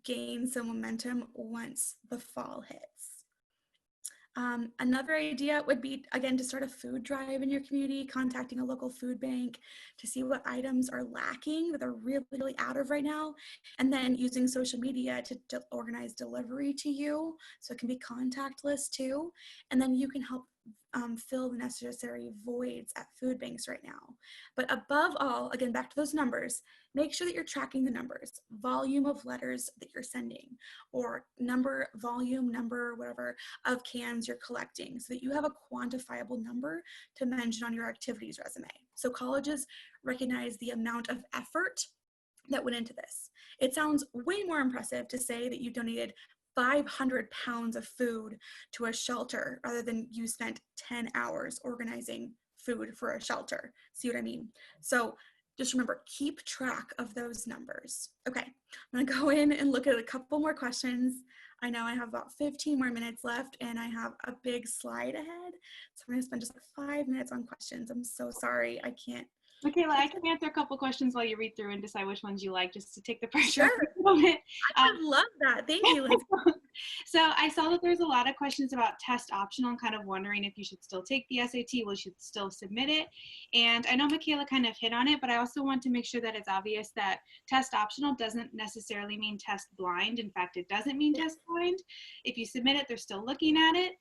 gain some momentum once the fall hits. Another idea would be, again, to start a food drive in your community, contacting a local food bank to see what items are lacking that are really, really out of right now, and then using social media to organize delivery to you. So it can be contactless too, and then you can help fill the necessary voids at food banks right now. But above all, again, back to those numbers, make sure that you're tracking the numbers, volume of letters that you're sending, or volume, number, whatever, of cans you're collecting, so that you have a quantifiable number to mention on your activities resume. So colleges recognize the amount of effort that went into this. It sounds way more impressive to say that you donated 500 pounds of food to a shelter rather than you spent 10 hours organizing food for a shelter. See what I mean? So just remember, keep track of those numbers. Okay, I'm gonna go in and look at a couple more questions. I know I have about 15 more minutes left and I have a big slide ahead. So I'm gonna spend just like 5 minutes on questions. I'm so sorry, I can't. Michaela, I can answer a couple questions while you read through and decide which ones you like, just to take the pressure Sure. off a little bit. I would love that. Thank you, Lindsay. So I saw that there's a lot of questions about test optional and kind of wondering if you should still take the SAT, will you should still submit it. And I know Michaela kind of hit on it, but I also want to make sure that it's obvious that test optional doesn't necessarily mean test blind. In fact, it doesn't mean test blind. If you submit it, they're still looking at it.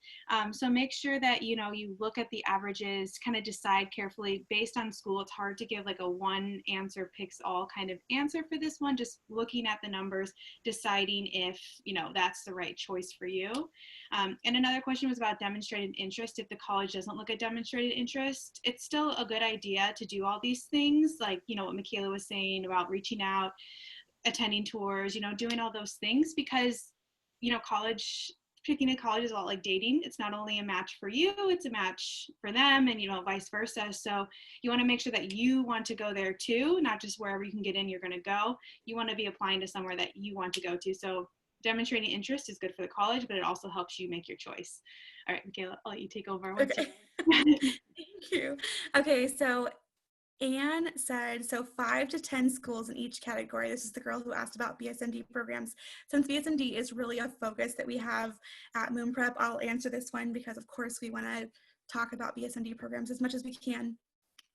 So make sure that, you know, you look at the averages, kind of decide carefully based on school. It's hard to give like a one answer picks all kind of answer for this one, just looking at the numbers, deciding if, you know, that's the right choice for you. And another question was about demonstrated interest. If the college doesn't look at demonstrated interest, it's still a good idea to do all these things, like, you know, what Michaela was saying about reaching out, attending tours, you know, doing all those things, because, you know, picking a college is a lot like dating. It's not only a match for you, it's a match for them, and, you know, vice versa. So you want to make sure that you want to go there too, not just wherever you can get in, you're going to go. You want to be applying to somewhere that you want to go to. So demonstrating interest is good for the college, but it also helps you make your choice. All right, Michaela, I'll let you take over. Okay. Thank you. Okay, so Anne said, so 5 to 10 schools in each category. This is the girl who asked about BSND programs. Since BSND is really a focus that we have at Moon Prep, I'll answer this one because of course we want to talk about BSND programs as much as we can.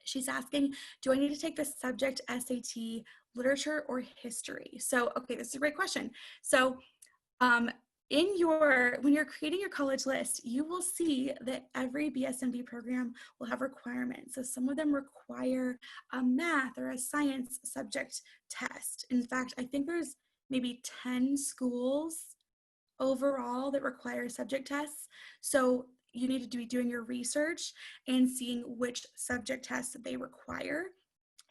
She's asking, do I need to take the subject SAT, literature, or history? So, okay, this is a great question. So, when you're creating your college list, you will see that every BSND program will have requirements. So some of them require a math or a science subject test. In fact, I think there's maybe 10 schools overall that require subject tests. So you need to be doing your research and seeing which subject tests that they require.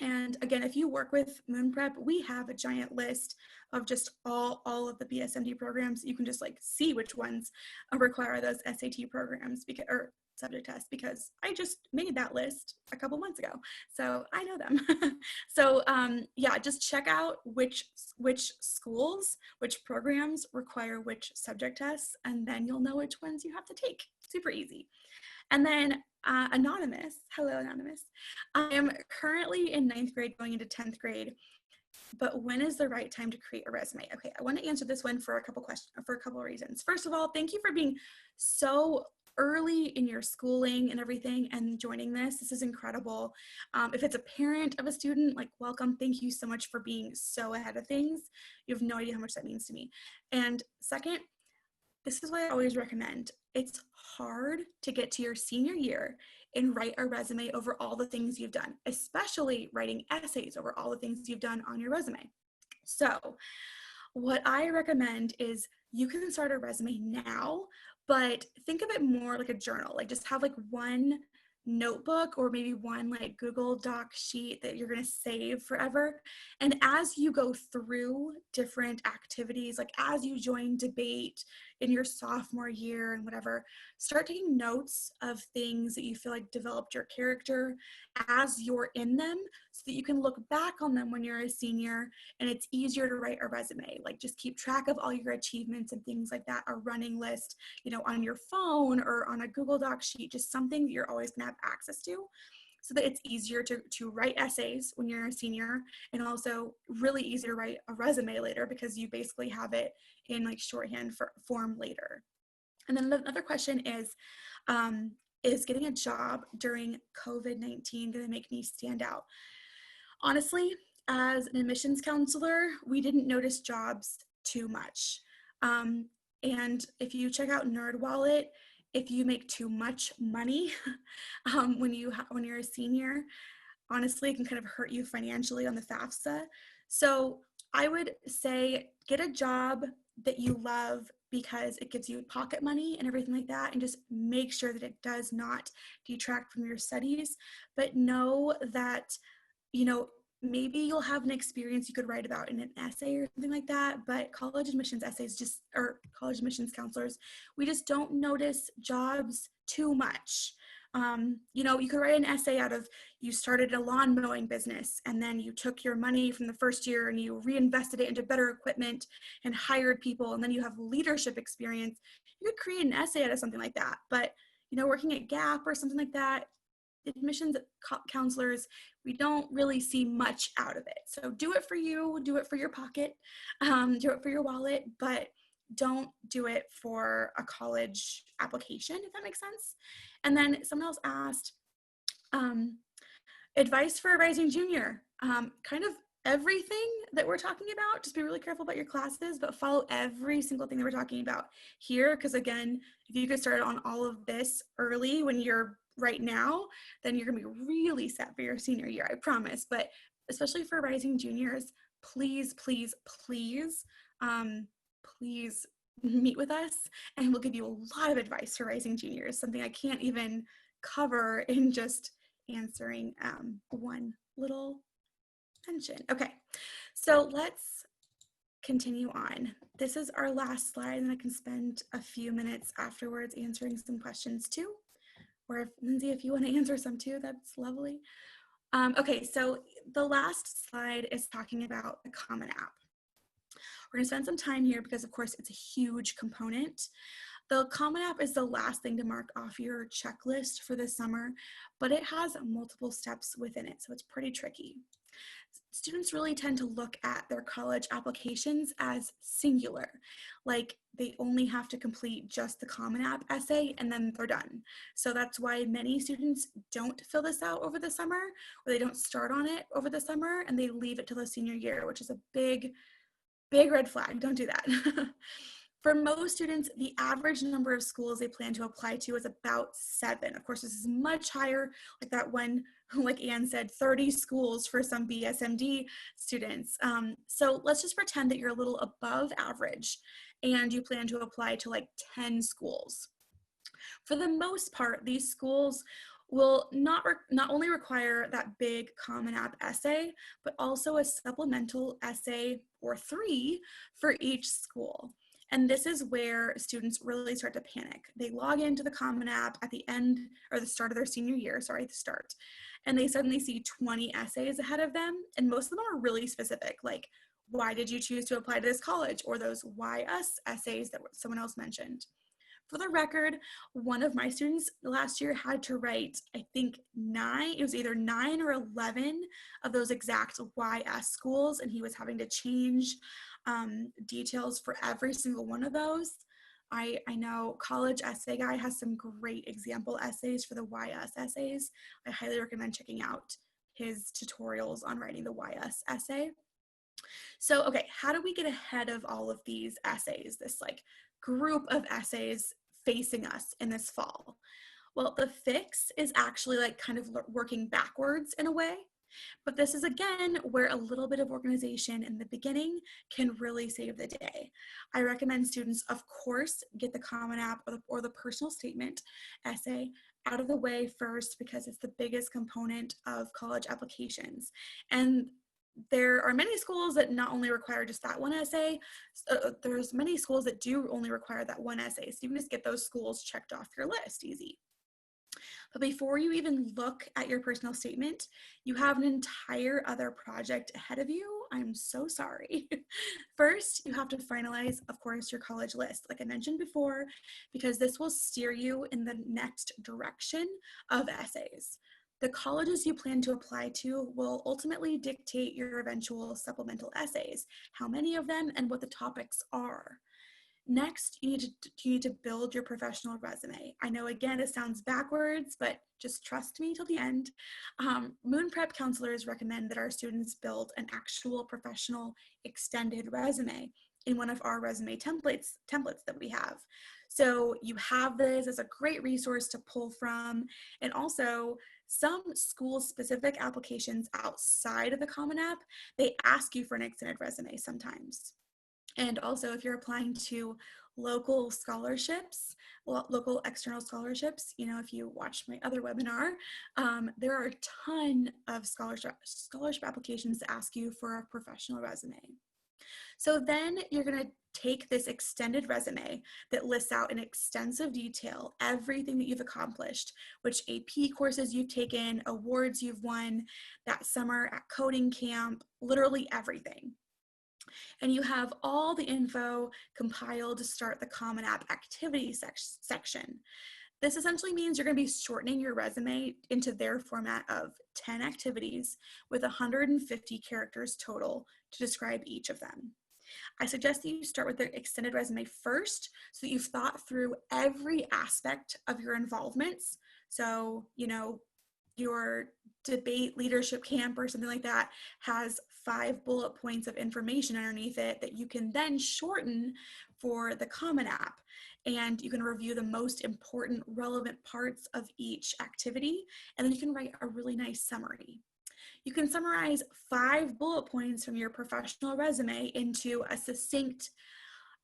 And again, if you work with Moon Prep, we have a giant list of just all of the BSND programs. You can just like see which ones require those SAT programs or subject tests, because I just made that list a couple months ago. So I know them. So yeah, just check out which schools, which programs require which subject tests, and then you'll know which ones you have to take. Super easy. And then Anonymous, hello Anonymous. I am currently in 9th grade going into 10th grade, but when is the right time to create a resume? Okay, I want to answer this one for a couple reasons. First of all, thank you for being so early in your schooling and everything and joining this. This is incredible. If it's a parent of a student, like, welcome. Thank you so much for being so ahead of things. You have no idea how much that means to me. And second, this is what I always recommend. It's hard to get to your senior year and write a resume over all the things you've done, especially writing essays over all the things you've done on your resume. So what I recommend is you can start a resume now, but think of it more like a journal. Like just have like one notebook or maybe one like Google Doc sheet that you're going to save forever. And as you go through different activities, like as you join debate in your sophomore year and whatever, start taking notes of things that you feel like developed your character as you're in them, so that you can look back on them when you're a senior and it's easier to write a resume. Like just keep track of all your achievements and things like that, a running list, you know, on your phone or on a Google Doc sheet, just something that you're always gonna have access to. so that it's easier to write essays when you're a senior, and also really easy to write a resume later because you basically have it in like shorthand form later. And then another question is getting a job during COVID-19 going to make me stand out? Honestly, as an admissions counselor, we didn't notice jobs too much. And if you check out NerdWallet, if you make too much money when you're a senior, honestly, it can kind of hurt you financially on the FAFSA. So I would say get a job that you love because it gives you pocket money and everything like that, and just make sure that it does not detract from your studies. But know that, maybe you'll have an experience you could write about in an essay or something like that, but college admissions college admissions counselors, we just don't notice jobs too much. You could write an essay out of, you started a lawn mowing business and then you took your money from the first year and you reinvested it into better equipment and hired people, and then you have leadership experience. You could create an essay out of something like that. But, working at Gap or something like that, admissions counselors, we don't really see much out of it. So do it for you, do it for your pocket, do it for your wallet, but don't do it for a college application, if that makes sense. And then someone else asked, advice for a rising junior, kind of everything that we're talking about. Just be really careful about your classes, but follow every single thing that we're talking about here. Because again, if you get started on all of this early when you're right now, then you're gonna be really set for your senior year, I promise. But especially for rising juniors, please, please, please, please meet with us and we'll give you a lot of advice for rising juniors, something I can't even cover in just answering one little mention. Okay, so let's continue on. This is our last slide, and I can spend a few minutes afterwards answering some questions too. Or if Lindsay, if you want to answer some too, that's lovely. Okay, so the last slide is talking about the Common App. We're gonna spend some time here because of course it's a huge component. The Common App is the last thing to mark off your checklist for the summer, but it has multiple steps within it, so it's pretty tricky. Students really tend to look at their college applications as singular, like they only have to complete just the Common App essay and then they're done. So that's why many students don't fill this out over the summer, or they don't start on it over the summer and they leave it till the senior year, which is a big red flag. Don't do that. For most students, the average number of schools they plan to apply to is about 7. Of course, this is much higher, like that one, like Anne said, 30 schools for some BSMD students. So let's just pretend that you're a little above average and you plan to apply to like 10 schools. For the most part, these schools will not only require that big Common App essay, but also a supplemental essay or 3 for each school. And this is where students really start to panic. They log into the Common App at the end or the start of their senior year, and they suddenly see 20 essays ahead of them. And most of them are really specific, like, why did you choose to apply to this college? Or those why us essays that someone else mentioned. For the record, one of my students last year had to write, I think 9, it was either 9 or 11 of those exact YS schools, and he was having to change details for every single one of those. I know College Essay Guy has some great example essays for the YS essays. I highly recommend checking out his tutorials on writing the YS essay. So, okay, how do we get ahead of all of these essays, this like group of essays facing us in this fall? Well, the fix is actually like kind of working backwards in a way. But this is, again, where a little bit of organization in the beginning can really save the day. I recommend students, of course, get the Common App or the personal statement essay out of the way first because it's the biggest component of college applications. And there are many schools that not only require just that one essay, there's many schools that do only require that one essay. So you can just get those schools checked off your list, easy. But before you even look at your personal statement, you have an entire other project ahead of you. I'm so sorry. First, you have to finalize, of course, your college list, like I mentioned before, because this will steer you in the next direction of essays. The colleges you plan to apply to will ultimately dictate your eventual supplemental essays, how many of them, and what the topics are. Next, you need to build your professional resume. I know, again, it sounds backwards, but just trust me till the end. Moon Prep counselors recommend that our students build an actual professional extended resume in one of our resume templates that we have. So you have this as a great resource to pull from, and also some school-specific applications outside of the Common App, they ask you for an extended resume sometimes. And also, if you're applying to local scholarships, local external scholarships, if you watch my other webinar, there are a ton of scholarship applications that ask you for a professional resume. So then you're going to take this extended resume that lists out in extensive detail everything that you've accomplished, which AP courses you've taken, awards you've won that summer at coding camp, literally everything. And you have all the info compiled to start the Common App activity section. This essentially means you're going to be shortening your resume into their format of 10 activities with 150 characters total to describe each of them. I suggest that you start with the extended resume first so that you've thought through every aspect of your involvements. So, your debate leadership camp or something like that has 5 bullet points of information underneath it that you can then shorten for the Common App. And you can review the most important relevant parts of each activity, and then you can write a really nice summary. You can summarize 5 bullet points from your professional resume into a succinct,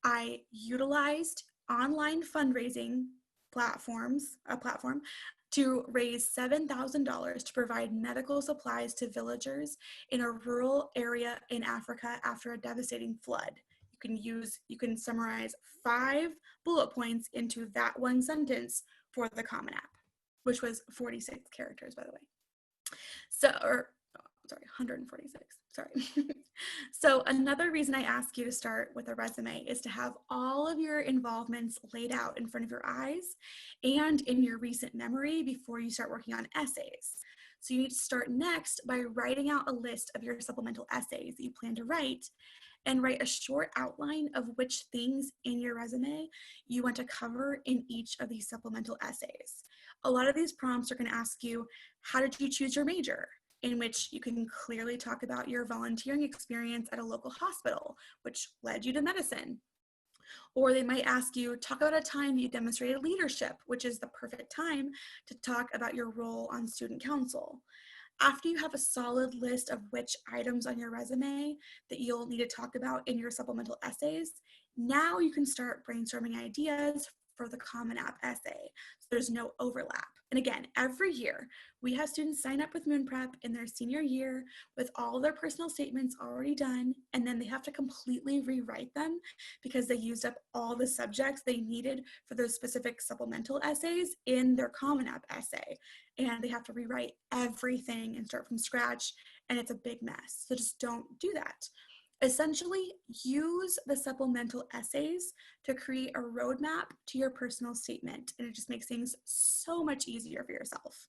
I utilized online fundraising platform to raise $7,000 to provide medical supplies to villagers in a rural area in Africa after a devastating flood. You can summarize 5 bullet points into that one sentence for the Common App, which was 46 characters, by the way. 146, sorry. So another reason I ask you to start with a resume is to have all of your involvements laid out in front of your eyes and in your recent memory before you start working on essays. So you need to start next by writing out a list of your supplemental essays that you plan to write, and write a short outline of which things in your resume you want to cover in each of these supplemental essays. A lot of these prompts are going to ask you, how did you choose your major? In which you can clearly talk about your volunteering experience at a local hospital, which led you to medicine. Or they might ask you, talk about a time you demonstrated leadership, which is the perfect time to talk about your role on student council. After you have a solid list of which items on your resume that you'll need to talk about in your supplemental essays, now you can start brainstorming ideas for the Common App essay, so there's no overlap. And again, every year, we have students sign up with Moon Prep in their senior year with all their personal statements already done, and then they have to completely rewrite them because they used up all the subjects they needed for those specific supplemental essays in their Common App essay. And they have to rewrite everything and start from scratch, and it's a big mess. So just don't do that. Essentially, use the supplemental essays to create a roadmap to your personal statement, and it just makes things so much easier for yourself.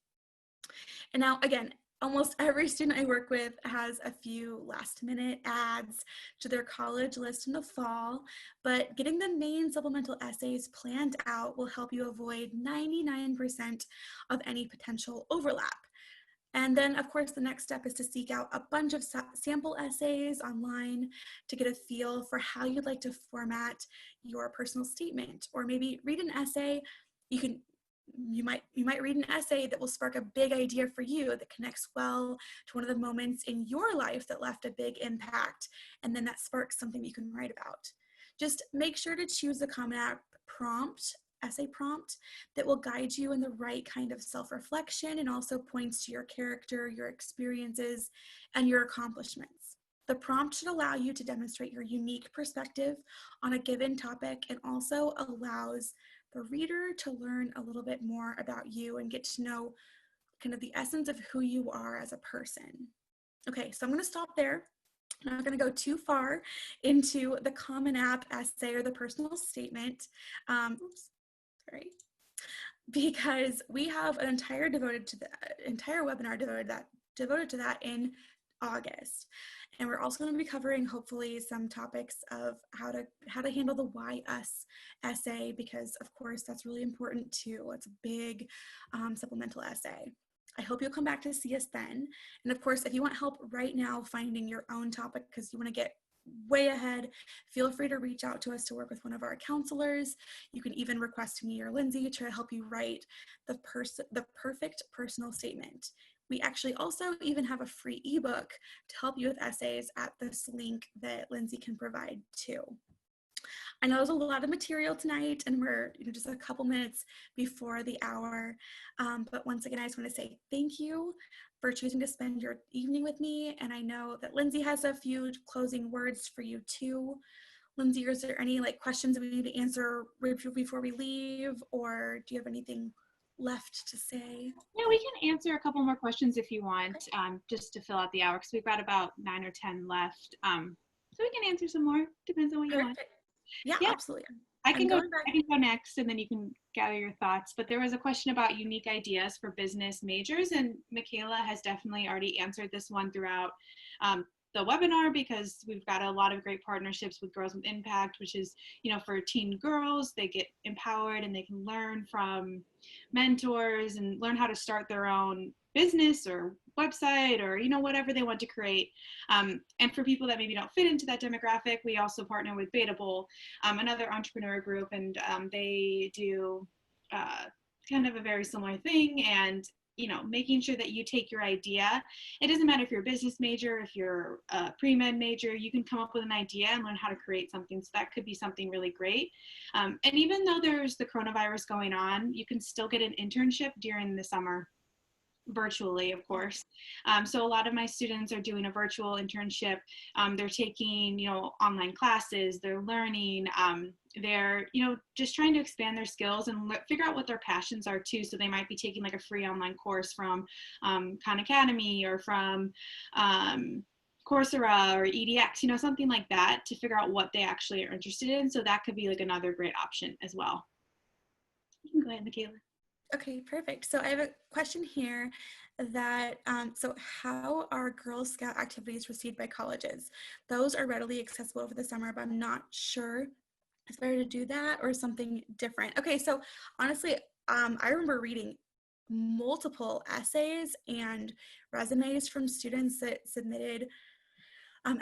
And now, again, almost every student I work with has a few last-minute adds to their college list in the fall, but getting the main supplemental essays planned out will help you avoid 99% of any potential overlap. And then, of course, the next step is to seek out a bunch of sample essays online to get a feel for how you'd like to format your personal statement. Or maybe read an essay. You might read an essay that will spark a big idea for you that connects well to one of the moments in your life that left a big impact, and then that sparks something you can write about. Just make sure to choose a Common App essay prompt that will guide you in the right kind of self-reflection and also points to your character, your experiences, and your accomplishments. The prompt should allow you to demonstrate your unique perspective on a given topic and also allows the reader to learn a little bit more about you and get to know kind of the essence of who you are as a person. Okay, so I'm going to stop there. I'm not going to go too far into the Common App essay or the personal statement. because we have an entire webinar devoted to that in August. And we're also going to be covering hopefully some topics of how to handle the why us essay, because of course that's really important too. It's a big supplemental essay. I hope you'll come back to see us then. And of course, if you want help right now finding your own topic because you want to get way ahead, feel free to reach out to us to work with one of our counselors. You can even request me or Lindsay to help you write the perfect personal statement. We actually also even have a free ebook to help you with essays at this link that Lindsay can provide too. I know there's a lot of material tonight and we're just a couple minutes before the hour, but once again, I just want to say thank you for choosing to spend your evening with me. And I know that Lindsay has a few closing words for you too. Lindsay, is there any questions that we need to answer before we leave, or do you have anything left to say? Yeah, we can answer a couple more questions if you want, just to fill out the hour, because we've got about 9 or 10 left. So we can answer some more, depends on what you want. Yeah, absolutely. I can go next and then you can gather your thoughts. But there was a question about unique ideas for business majors, and Michaela has definitely already answered this one throughout the webinar, because we've got a lot of great partnerships with Girls with Impact, which is, for teen girls, they get empowered and they can learn from mentors and learn how to start their own business or website or whatever they want to create. And for people that maybe don't fit into that demographic, we also partner with Beta Bowl, another entrepreneur group, and they do kind of a very similar thing. And making sure that you take your idea. It doesn't matter if you're a business major, if you're a pre-med major, you can come up with an idea and learn how to create something. So that could be something really great. And even though there's the coronavirus going on, you can still get an internship during the summer, virtually, of course. So a lot of my students are doing a virtual internship. They're taking, online classes, they're learning, they're, just trying to expand their skills and figure out what their passions are too. So they might be taking a free online course from Khan Academy or from Coursera or EDX, something like that, to figure out what they actually are interested in. So that could be another great option as well. You can go ahead, Michaela. Okay, perfect. So I have a question here that, so how are Girl Scout activities received by colleges? Those are readily accessible over the summer, but I'm not sure if better to do that or something different. Okay, so honestly, I remember reading multiple essays and resumes from students that submitted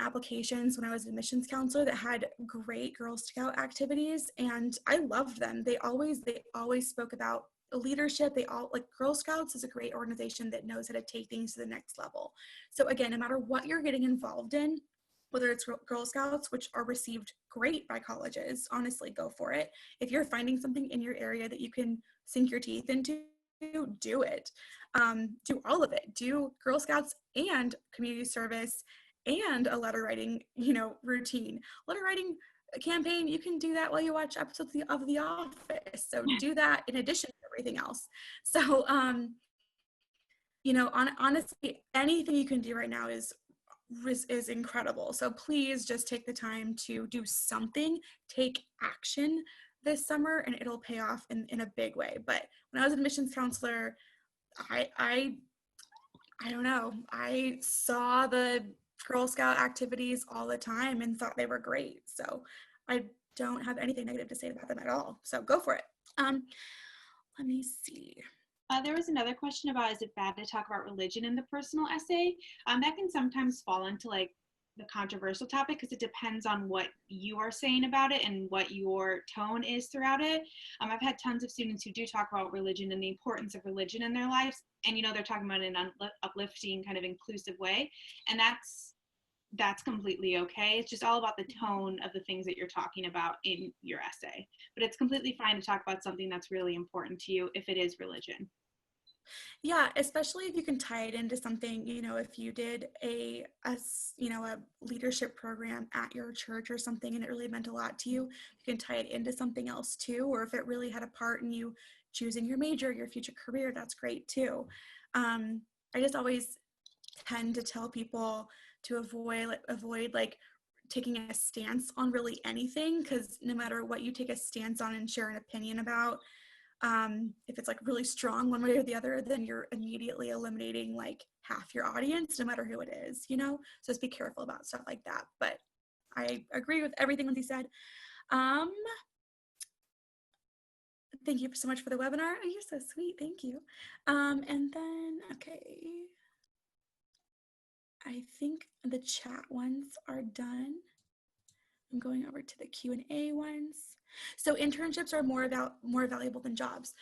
applications when I was an admissions counselor that had great Girl Scout activities, and I loved them. They always spoke about leadership. Girl Scouts is a great organization that knows how to take things to the next level. So again, no matter what you're getting involved in, whether it's Girl Scouts, which are received great by colleges, honestly, go for it. If you're finding something in your area that you can sink your teeth into, do it. Do all of it. Do Girl Scouts and community service and a letter writing, routine. Letter writing campaign, you can do that while you watch episodes of The Office. So do that in addition to everything else. So, honestly, anything you can do right now is incredible. So please just take the time to do something, take action this summer, and it'll pay off in a big way. But when I was an admissions counselor, I don't know, I saw the Girl Scout activities all the time and thought they were great. So I don't have anything negative to say about them at all. So go for it. Let me see. There was another question about, is it bad to talk about religion in the personal essay? That can sometimes fall into the controversial topic, because it depends on what you are saying about it and what your tone is throughout it. I've had tons of students who do talk about religion and the importance of religion in their lives, and they're talking about it in an uplifting, kind of inclusive way, and that's completely okay. It's just all about the tone of the things that you're talking about in your essay. But it's completely fine to talk about something that's really important to you if it is religion. Yeah, especially if you can tie it into something, if you did a leadership program at your church or something and it really meant a lot to you, you can tie it into something else too. Or if it really had a part in you choosing your major, your future career, that's great too. I just always tend to tell people to avoid taking a stance on really anything, because no matter what you take a stance on and share an opinion about, if it's like really strong one way or the other, then you're immediately eliminating like half your audience, no matter who it is, you know? So just be careful about stuff like that. But I agree with everything Lindsay said. Thank you so much for the webinar. Oh, you're so sweet. Thank you. And then, okay. I think the chat ones are done. I'm going over to the Q&A ones. So internships are more valuable than jobs.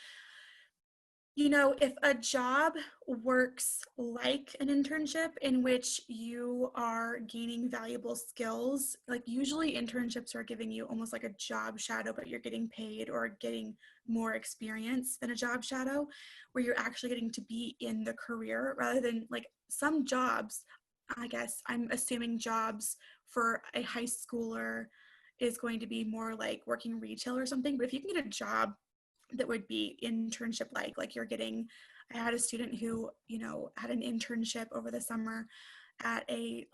You know, if a job works like an internship in which you are gaining valuable skills, like usually internships are giving you almost like a job shadow, but you're getting paid or getting more experience than a job shadow, where you're actually getting to be in the career rather than like some jobs. I guess I'm assuming jobs for a high schooler is going to be more like working retail or something. But if you can get a job that would be internship like you're getting, I had a student who, you know, had an internship over the summer at a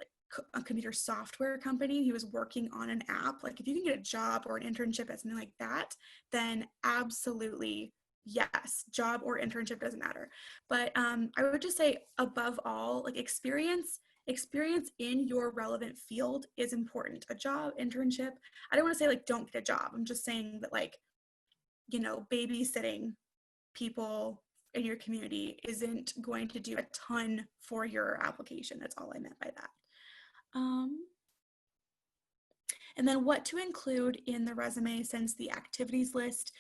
computer software company. He was working on an app. Like if you can get a job or an internship at something like that, then absolutely yes, job or internship doesn't matter. But I would just say above all, like experience in your relevant field is important. A job, internship, I don't want to say like don't get a job. I'm just saying that like, you know, babysitting people in your community isn't going to do a ton for your application. That's all I meant by that. And then what to include in the resume, since the activities list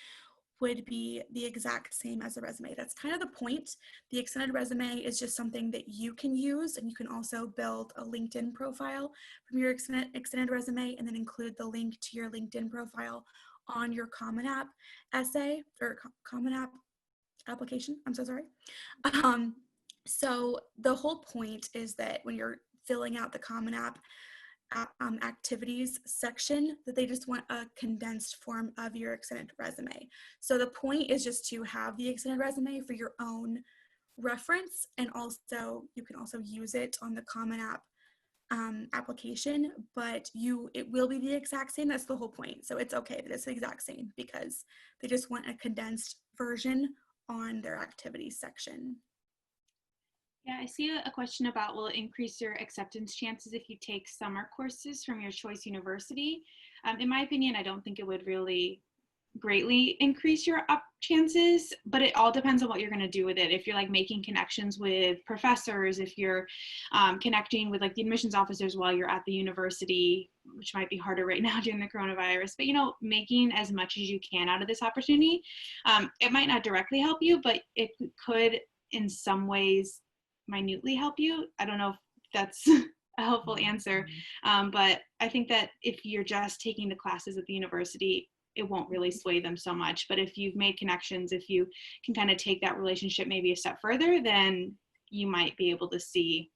would be the exact same as the resume. That's kind of the point. The extended resume is just something that you can use, and you can also build a LinkedIn profile from your extended resume and then include the link to your LinkedIn profile on your Common App essay or Common App application. I'm so sorry. So the whole point is that when you're filling out the Common App activities section, that they just want a condensed form of your extended resume. So the point is just to have the extended resume for your own reference, and also you can also use it on the Common App application, but it will be the exact same. That's the whole point. So it's okay that it's the exact same because they just want a condensed version on their activities section. Yeah, I see a question about, will it increase your acceptance chances if you take summer courses from your choice university? In my opinion, I don't think it would really greatly increase your chances, but it all depends on what you're going to do with it. If you're like making connections with professors, if you're connecting with like the admissions officers while you're at the university, which might be harder right now during the coronavirus, but you know, making as much as you can out of this opportunity, it might not directly help you, but it could in some ways minutely help you. I don't know if that's a helpful answer, but I think that if you're just taking the classes at the university, it won't really sway them so much. But if you've made connections, if you can kind of take that relationship maybe a step further, then you might be able to see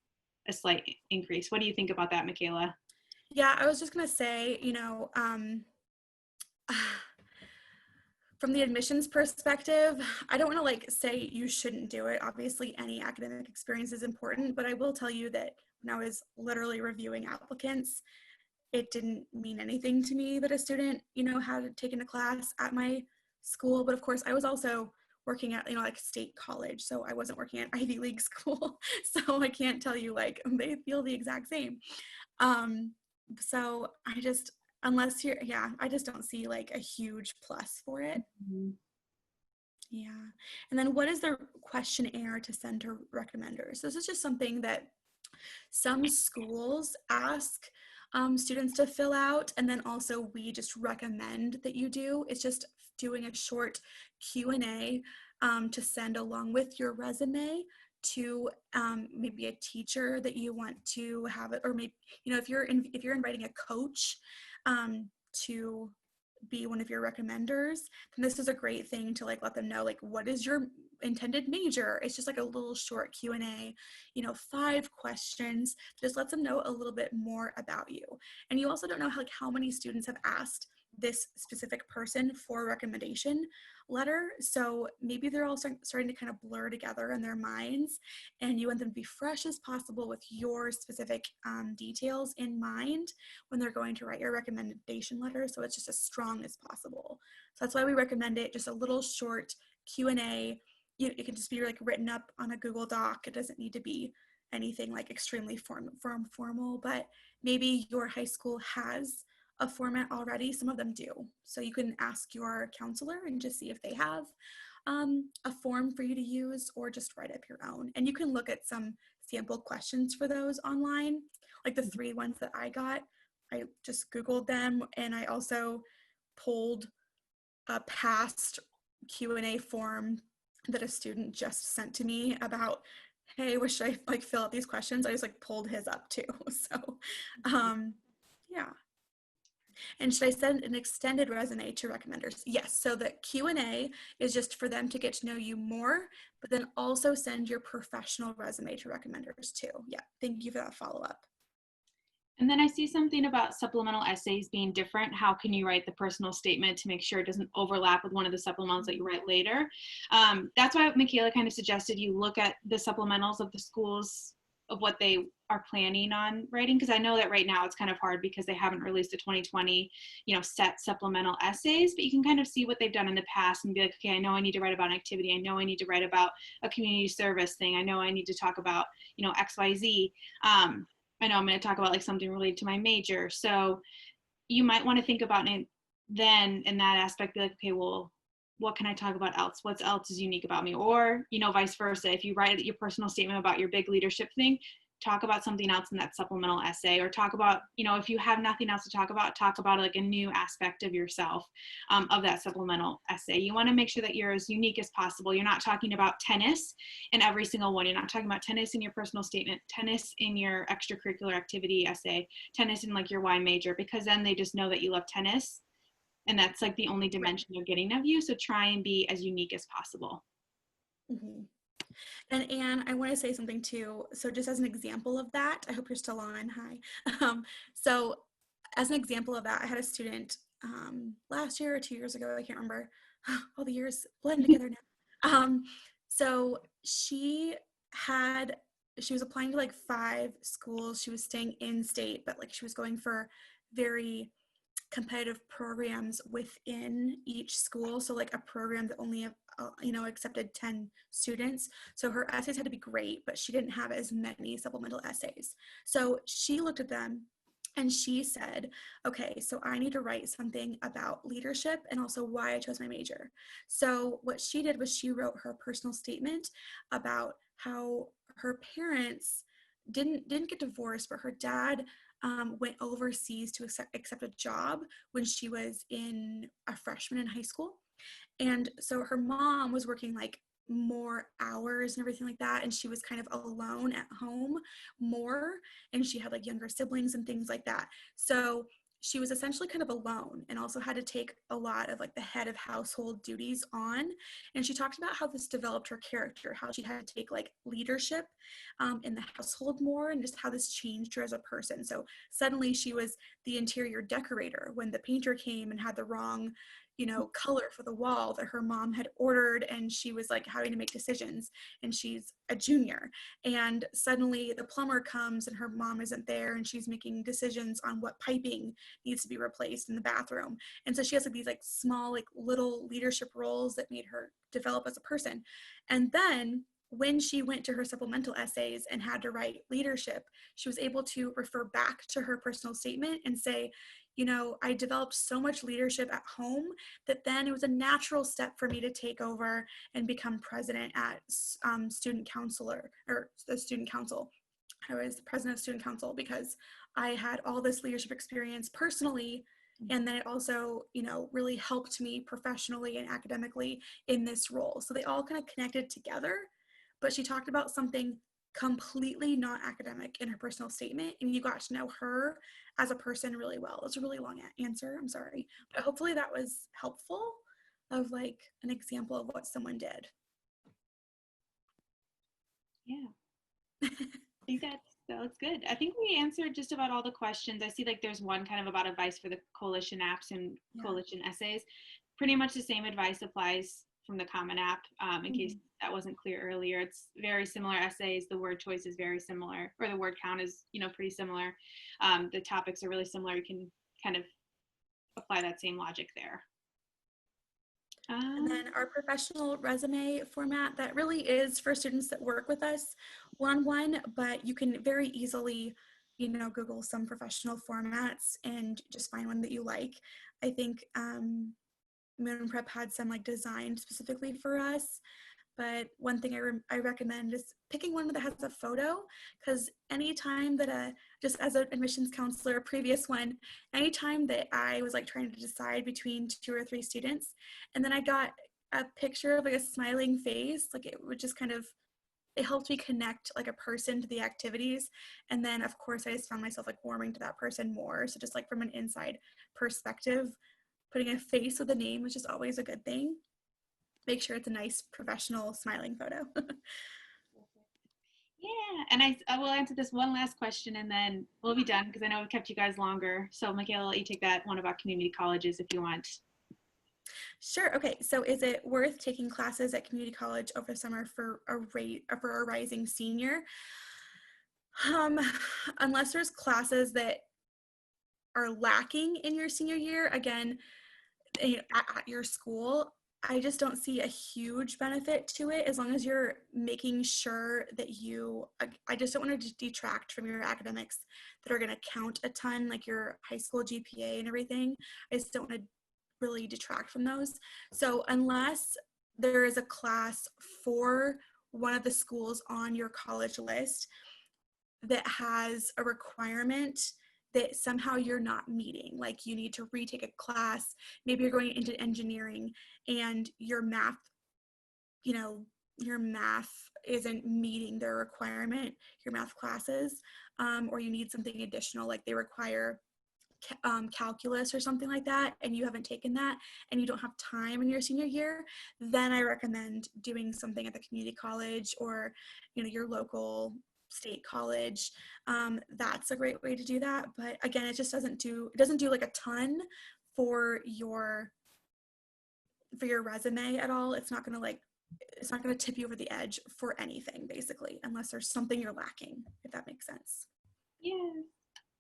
a slight increase. What do you think about that, Michaela? Yeah, I was just going to say, you know, from the admissions perspective, I don't want to like say you shouldn't do it. Obviously, any academic experience is important, but I will tell you that when I was literally reviewing applicants, it didn't mean anything to me that a student, you know, had taken a class at my school. But of course, I was also working at, you know, like state college. So I wasn't working at Ivy League school. So I can't tell you like they feel the exact same. So I just, unless you're, yeah, I just don't see like a huge plus for it. Mm-hmm. Yeah. And then what is the questionnaire to send to recommenders? This is just something that some schools ask students to fill out, and then also we just recommend that you do. It's just doing a short Q&A to send along with your resume to maybe a teacher that you want to have it, or maybe, you know, if you're inviting a coach to be one of your recommenders, then this is a great thing to like let them know like what is your intended major. It's just like a little short Q&A, you know, 5 questions, just lets them know a little bit more about you. And you also don't know how many students have asked this specific person for a recommendation letter, so maybe they're all starting to kind of blur together in their minds, and you want them to be fresh as possible with your specific details in mind when they're going to write your recommendation letter, so it's just as strong as possible. that's why we recommend it, just a little short Q&A. It can just be like written up on a Google Doc. It doesn't need to be anything like extremely formal, but maybe your high school has a format already. Some of them do. So you can ask your counselor and just see if they have a form for you to use, or just write up your own. And you can look at some sample questions for those online, like the 3 ones that I got. I just Googled them, and I also pulled a past Q&A form that a student just sent to me about, hey, should I like fill out these questions? I just like pulled his up too. So yeah. And should I send an extended resume to recommenders? Yes. So the Q&A is just for them to get to know you more, but then also send your professional resume to recommenders too. Yeah. Thank you for that follow-up. And then I see something about supplemental essays being different. How can you write the personal statement to make sure it doesn't overlap with one of the supplementals that you write later? That's why Michaela kind of suggested you look at the supplementals of the schools, of what they are planning on writing, because I know that right now it's kind of hard because they haven't released the 2020, set supplemental essays, but you can kind of see what they've done in the past and be like, okay, I know I need to write about an activity. I know I need to write about a community service thing. I know I need to talk about, XYZ. I know I'm going to talk about like something related to my major. So you might want to think about it then in that aspect, be like, okay, well, what can I talk about else? What else is unique about me? Or, vice versa. If you write your personal statement about your big leadership thing, talk about something else in that supplemental essay, or talk about, if you have nothing else to talk about like a new aspect of yourself, of that supplemental essay. You want to make sure that you're as unique as possible. You're not talking about tennis in every single one. You're not talking about tennis in your personal statement, tennis in your extracurricular activity essay, tennis in like your Y major, because then they just know that you love tennis. And that's like the only dimension they're getting of you. So try and be as unique as possible. Mm-hmm. And Anne, I want to say something too. So just as an example of that, I hope you're still on. Hi. So as an example of that, I had a student last year or 2 years ago, I can't remember. All the years blend together now. So she was applying to like 5 schools. She was staying in state, but like she was going for very competitive programs within each school. So like a program that only accepted 10 students. So her essays had to be great, but she didn't have as many supplemental essays. So she looked at them and she said, okay, so I need to write something about leadership and also why I chose my major. So what she did was she wrote her personal statement about how her parents didn't get divorced, but her dad went overseas to accept a job when she was a freshman in high school. And so her mom was working like more hours and everything like that. And she was kind of alone at home more. And she had like younger siblings and things like that. So she was essentially kind of alone and also had to take a lot of like the head of household duties on. And she talked about how this developed her character, how she had to take like leadership in the household more, and just how this changed her as a person. So suddenly she was the interior decorator when the painter came and had the wrong color for the wall that her mom had ordered, and she was like having to make decisions, and she's a junior, and suddenly the plumber comes and her mom isn't there and she's making decisions on what piping needs to be replaced in the bathroom. And so she has like these like small like little leadership roles that made her develop as a person. And then when she went to her supplemental essays and had to write leadership, she was able to refer back to her personal statement and say, I developed so much leadership at home that then it was a natural step for me to take over and become president at student counselor or the student council. I was the president of student council because I had all this leadership experience personally. And then it also, really helped me professionally and academically in this role. So they all kind of connected together, but she talked about something completely not academic in her personal statement, and you got to know her as a person really well. It's a really long answer, I'm sorry, but hopefully that was helpful of like an example of what someone did. Yeah. I think that's good. I think we answered just about all the questions. I see like there's one kind of about advice for the coalition apps and coalition essays. Pretty much the same advice applies from the Common App, in case that wasn't clear earlier. It's very similar essays. The word choice is very similar, or the word count is, pretty similar. The topics are really similar. You can kind of apply that same logic there. And then our professional resume format, that really is for students that work with us one-on-one, but you can very easily, you know, Google some professional formats and just find one that you like. I think Moon Prep had some like designed specifically for us. But one thing I recommend is picking one that has a photo, because anytime that just as an admissions counselor, a previous one, anytime that I was like trying to decide between 2 or 3 students, and then I got a picture of like a smiling face, like it would just kind of, it helped me connect like a person to the activities. And then of course I just found myself like warming to that person more. So just like from an inside perspective, putting a face with a name is just always a good thing. Make sure it's a nice professional smiling photo. Yeah, and I will answer this one last question and then we'll be done because I know we've kept you guys longer. So Michaela, I'll let you take that one about community colleges if you want. Sure. Okay. So is it worth taking classes at community college over the summer for a rising senior? Unless there's classes that are lacking in your senior year, again, at your school, I just don't see a huge benefit to it as long as you're making sure that I just don't want to detract from your academics that are going to count a ton, like your high school GPA and everything. I just don't want to really detract from those. So unless there is a class for one of the schools on your college list that has a requirement that somehow you're not meeting, like you need to retake a class, maybe you're going into engineering and your math, your math isn't meeting their requirement, your math classes, or you need something additional, like they require calculus or something like that, and you haven't taken that and you don't have time in your senior year, then I recommend doing something at the community college or your local state college. That's a great way to do that, but again, it doesn't do like a ton for your resume at all. It's not going to tip you over the edge for anything, basically, unless there's something you're lacking, if that makes sense. Yeah,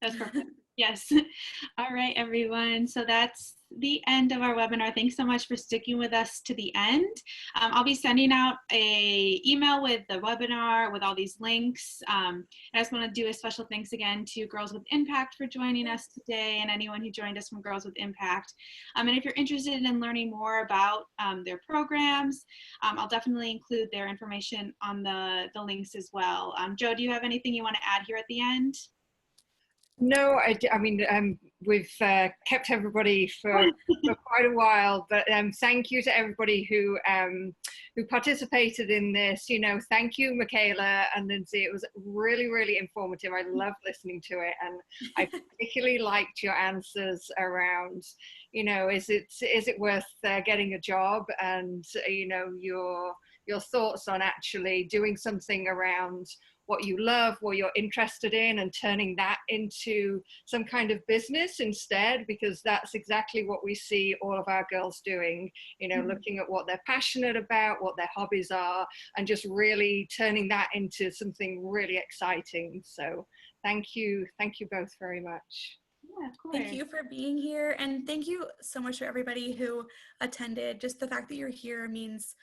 that's perfect. Yes. All right, everyone. So that's the end of our webinar. Thanks so much for sticking with us to the end. I'll be sending out a email with the webinar with all these links. I just want to do a special thanks again to Girls with Impact for joining us today and anyone who joined us from Girls with Impact. And if you're interested in learning more about their programs, I'll definitely include their information on the links as well. Joe, do you have anything you want to add here at the end? No, I mean, we've kept everybody for quite a while, but thank you to everybody who participated in this. Thank you, Michaela and Lindsay. It was really, really informative. I loved listening to it, and I particularly liked your answers around, is it worth getting a job, and your thoughts on actually doing something around what you love, what you're interested in, and turning that into some kind of business instead, because that's exactly what we see all of our girls doing, looking at what they're passionate about, what their hobbies are, and just really turning that into something really exciting. So thank you both very much. Yeah, of course. Thank you for being here, and thank you so much for everybody who attended. Just the fact that you're here means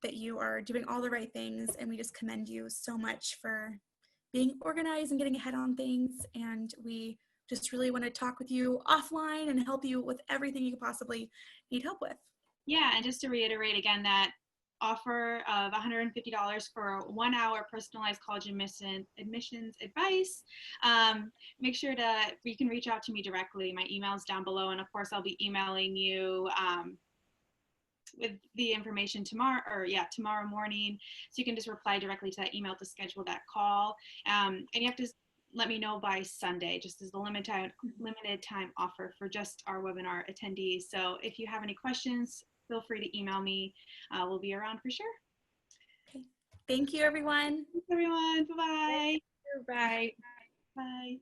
that you are doing all the right things, and we just commend you so much for being organized and getting ahead on things. And we just really want to talk with you offline and help you with everything you could possibly need help with. Yeah, and just to reiterate again, that offer of $150 for 1 hour personalized college admissions advice. Make sure you can reach out to me directly. My email is down below, and of course I'll be emailing you with the information tomorrow morning, so you can just reply directly to that email to schedule that call, and you have to let me know by Sunday, just as the limited time offer for just our webinar attendees. So if you have any questions, feel free to email me. We'll be around for sure. Okay. Thank you, everyone. Thanks, everyone. Bye-bye. Bye. Bye.